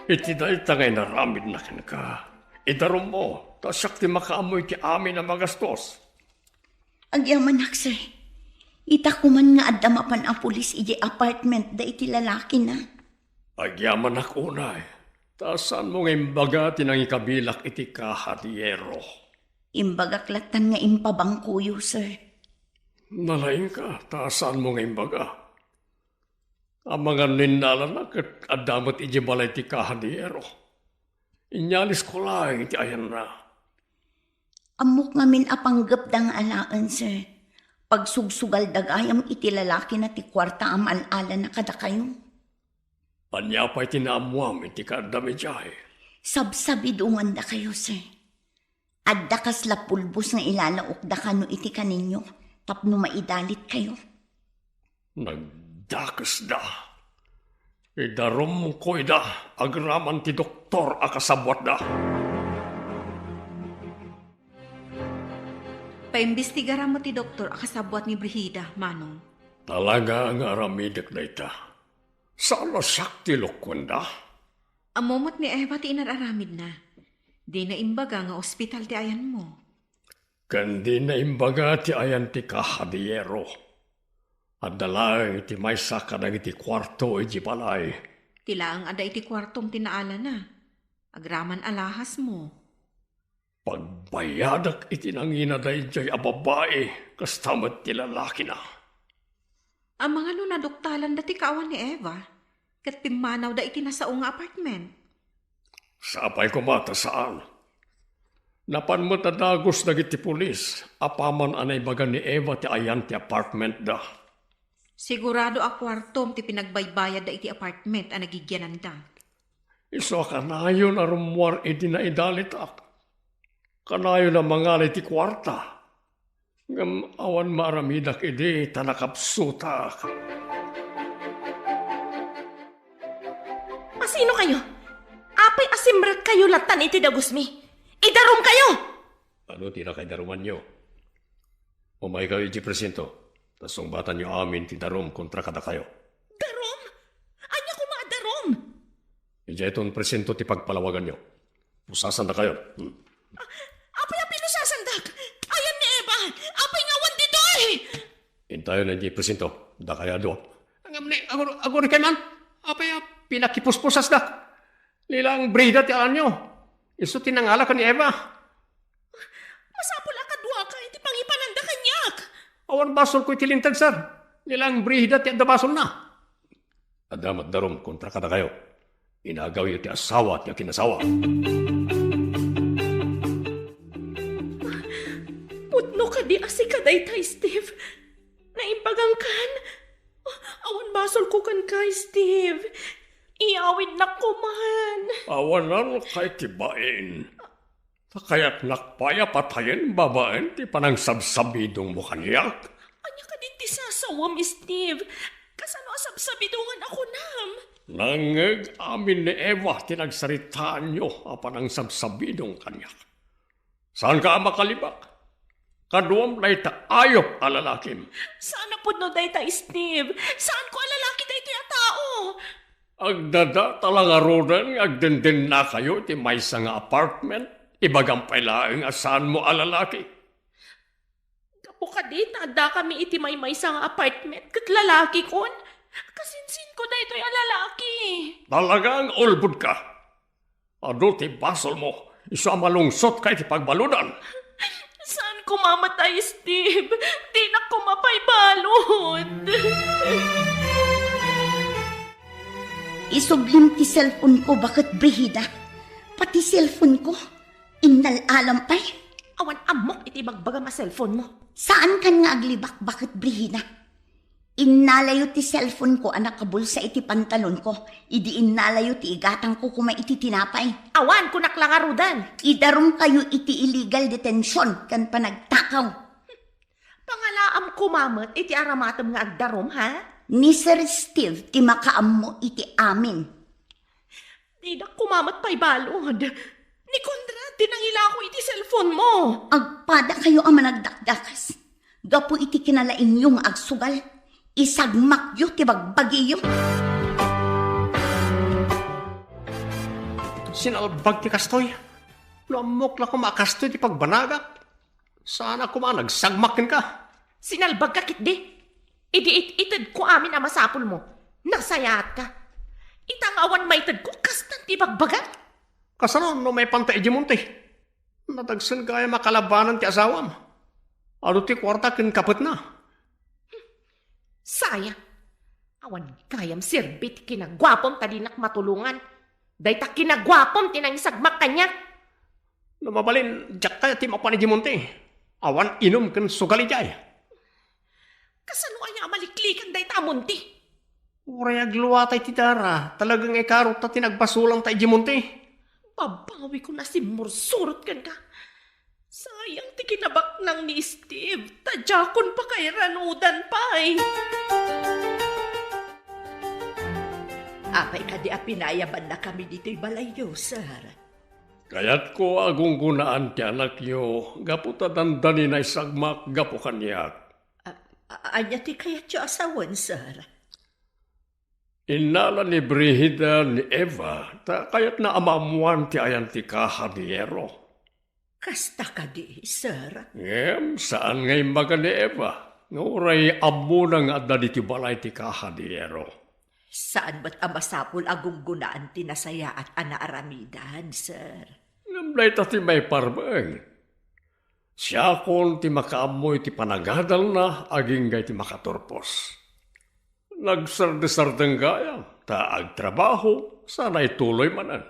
Iti dahil tangay naramid na kin ka. Idarom mo, tasyak ti makaamoy ti amin na magastos. Agyaman sir. Ita kuman nga adamapan ang pulis iti apartment da iti lalaki na. Agyaman akunay. Tasan mo nga imbaga tinang ikabilak iti kahadiyero. Imbagaklatan nga impabangkuyo, sir. Nalaing ka, tasan mo nga imbaga. Ang mga nindalan na kat adamot iti balay ti kahadiyero. Inyalis ko lang iti ayan na. Amok ngamin apanggap dang alaan, sir. Pagsugsugal dagayam iti lalaki na ti kwarta amal-ala na kada kayo. Anya pa'y tinaamuam iti kadami jay. Sabsabidungan da kayo, sir. Adda kasla pulbos nga ilalaok da kano iti kaninyo, tapno maidalit kayo. Dakas da. Idarom ko ida, agraman ti doktor akasabwat da. Paimbestigara mo ti doktor akasabwat ni Brigida, Manong. Talaga nga aramidak na ita. Sana sakti lokwanda. Amomot ni Eva ti inararamid na. Di na imbaga nga ospital ti ayan mo. Kandi na imbaga ti ayan ti kahadiyero. At dalay ti may saka na iti kwarto iti balay. Tilaang ada iti kwartom tinaala na. Agraman alahas mo. Pagbayadak iti nangina da iti ababae, kastamat ti lalaki na. Ang mga naduktalan dati kawan ni Eva. Kat pimanaw da iti nasaong apartment. Sapay ko mata saan. Napan mo tadagos dagiti pulis, apaman anay baga ni Eva ti ayan ti apartment da. Sigurado a kwartom ti pinagbaybayad da iti apartment ang nagigyanan da. Iso kanayo na rumuar iti na idalitak. Kanayo na mangalay ti kwarta. Ngam awan maramidak iti tanakapsutak. Masino kayo? Apay asimrat kayo latan iti dagusmi. Idarom kayo! Ano tinakaidaruman nyo? Umay kayo iti presinto. Tasong bata nyo amin ti darom kontra kada kayo. Darom? Anya ko mga darom? Ija itong presinto ti pagpalawagan nyo. Pusasan na kayo. Apay ang pinusasandak! Ayan ni Eva! Apay nga wan dito eh! Intayo na iti presinto. Da kaya do. Angam ni, agor kay man. Apay pinakipuspusas da. Lilang Brida ti alam nyo. Iso tinangala ka ni Eva. Masapula ka duwa ka, iti pangipananda kanyak! Awan basol ko itilintag, sir. Nilang Brida ti adda basol na. Adamat darom kontra kada kayo. Inagaw iti asawa at kinasawa. Putno ka di asikaday tay, Steve. Naimbagang kan. Awan basol ko kan kay, Steve. Iawid na ko man. Awanan kay tibain. Kaya't nakpaya patayin babaen ti panang sabsabidong mo kanyak. Anya ka din ti sasawam, Steve. Kasano asabsabidungan ako nam? Nangeg amin ni Eva tinagsaritaan nyo apan ang sabsabidong kanyak. Saan ka makalibak? Kaduam na ita ayop alalakim. Sana po no day tay, Steve. Saan ko alalaki day ito yung tao? Agdada talangarodan agdenden na kayo ti may nga apartment. Ibagang pailaeng asan mo alalaki. Kapo ka di, tada kami iti may sa apartment. Kat lalaki kon. Kasinsin ko na ito'y alalaki. Talagang ulbud ka. Ado ti basol mo. Isa malungsot kay ti pagbaludan. Saan ko mamatay, Steve? Di na ko mapaybalod. Isublim ti cellphone ko, bakit Brigida? Pati cellphone ko, inalalampay. Awan amok iti bagbaga ma cellphone mo. Saan kan nga aglibak, bakit Brigida? Inalayo ti cellphone ko, anak kabulsa iti pantalon ko. Idi inalayo ti igatang ko kuma iti tinapay. Awan, kunak lang arudan. Idarom kayo iti illegal detention kan panagtakaw. Pangalaam kumamot iti aramatom nga agdarom, ha? Ni Sir Steve, ti makaam mo iti amin. Di na kumamot pa'y balod. Ni Conrad, tinangila ko iti cellphone mo. Agpada kayo ang managdakdakas. Gapo iti kinalain yung agsugal. Isagmak yu ti bagbagiyo. Sinalbag ti kastoy. Luamok na kumakastoy ti pagbanagak. Sana nagsagmakin ka. Sinalbag ka kit di. Idi-itid ko amin ang masapul mo. Nasayat ka. Itangawan maitid ko kastan ti bagbagan. Kasano no may pantay di munti. Natagsan kaya makalabanan ti asawam. Ado ti kwarta kin kapit na. Sayang. Awan kayam sirbit kinagwapom tadinak matulungan. Dayta kinagwapom tinangisagmak kanya. Namabalin, jak kaya ti mapani di munti. Awan inom kin sugali jay. Kasano kanya maliklikan dayta munti? Urayag luwatay ti dara. Talagang ikarot na tinagbasulang tayo di munti. Babawi ko na si Mursurot kan ka. Sayang ti kinabak nang ni Steve. Tadjakon pa kay ranudan pa eh. Apay ka di apinayaban na kami dito'y balayo, sir. Kayat ko agong gunaan ti anak nyo, gaputa dandani na isagmak gapo kanyak. Anya ti kayat yung asawan, sir. Inala ni Brihida ni Eva, kayat na amamuan ti ayan ti kahadiyero. Kasta ka di, sir. Saan ngay maga ni Eva? Nguray amo na nga da ti balay ti kahadiyero. Saan ba't amasapol agong gunaan tinasaya at anaaramidan, sir? Ngamlay ta ti may parbeng. Siya kon ti makaamoy ti panagadal na, aging gay ti makaturpos. Nagsardesardeng gaya, taag trabaho, sana'y tuloy manan.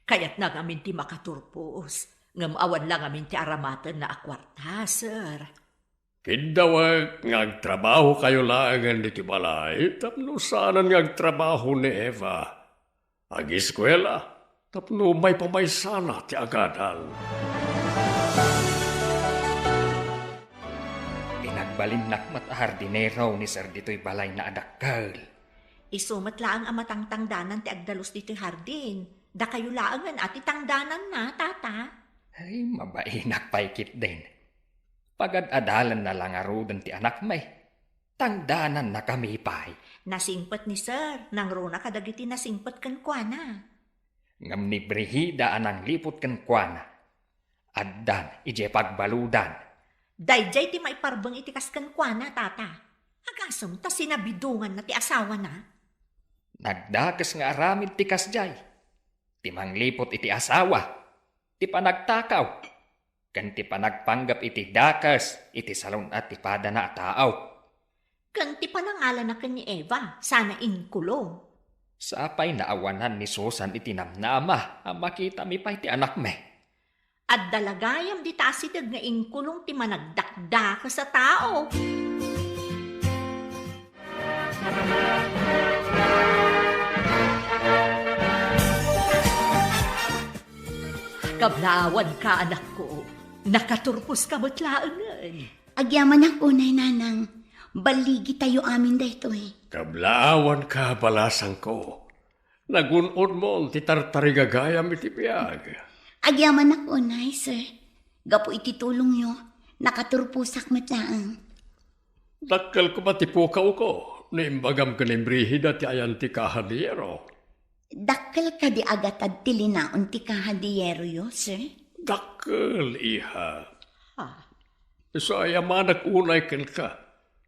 Kayat na ngamin ti makaturpos. Ngamawan lang ngamin ti aramatan na akwarta, sir. Kidawag ngagtrabaho kayo laangan di ti balay, tapno saanan ngagtrabaho ni Eva. Ag-eskwela, tapno may pamaysana ti agadal. Pinagbalinnak matahardinero ni Sir dito'y balay na adakkel. Isumat laang amatang tangdanan ti agdalos dito'y hardin. Da kayo laangan at itangdanan na, tata. Ay, mabainak paikit din. Pagad-adalan na lang arudan ti anak may. Tangdanan na kami pay. Nasingpat ni sir, nang rona kadagiti nasingpat kan kuana. Ngam ni Brihida anang lipot kan kuana. Addan, ije pagbaludan. Dayjay ti maiparbang itikas kan kuana, tata. Agasam ta sinabidungan na ti asawa na. Nagdakas nga aramid ti kasjay. Ti manglipot iti asawa. Ti panagtakaw. Kan ti panagpanggap iti dakas, iti salon at ti pada na taaw. Kan ti panangalan na kan ni Eva, sana inkulong. Sapay naawanan ni Susan iti namnama, ang makita mi pa iti anak me. At dalagayam di tasidag nga inkulong ti managdakda ka sa tao. Kablawan ka, anak ko. Nakaturpos ka matlaangan. Agyaman ako, nay nanang. Baligi tayo amin dahito eh. Kablaawan ka balasang ko. Nagunod mo ti tartarigagayam iti piyag. Agyaman ako, nay sir. Gapo iti tulong nyo. Nakaturpusak matlaang. Dakkel ko matipukaw ko. Naimbagam ka ni Brihida ti ayan ti kahadiyero. Dakkel ka di agatad tilinaon ti kahadiyero yo, sir. Dakkel, iha. Ha? So ayamanak unay ken ka.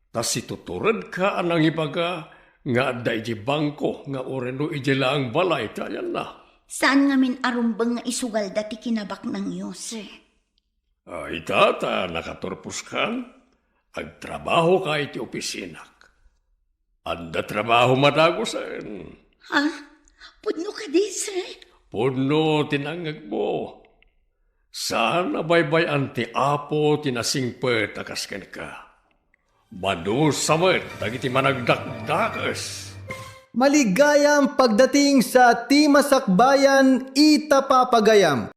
Tas ituturad ka anang ibaga nga da iji bangko nga oreno iji laang balay tayan na. Saan ngamin arumbang nga isugal dati kinabak ng iyo, sir? Ay tata, nakaturpos kan. Agtrabaho ka iti opisinak. Anda trabaho madagosan. Ha? Pudno ka di, sir? Puno tinangag mo. Sana baybay anti apo tinasingpet akasken ka. Badu samet dagiti managdakdakas. Maligayang pagdating sa Timasakbayan Itapapagayam.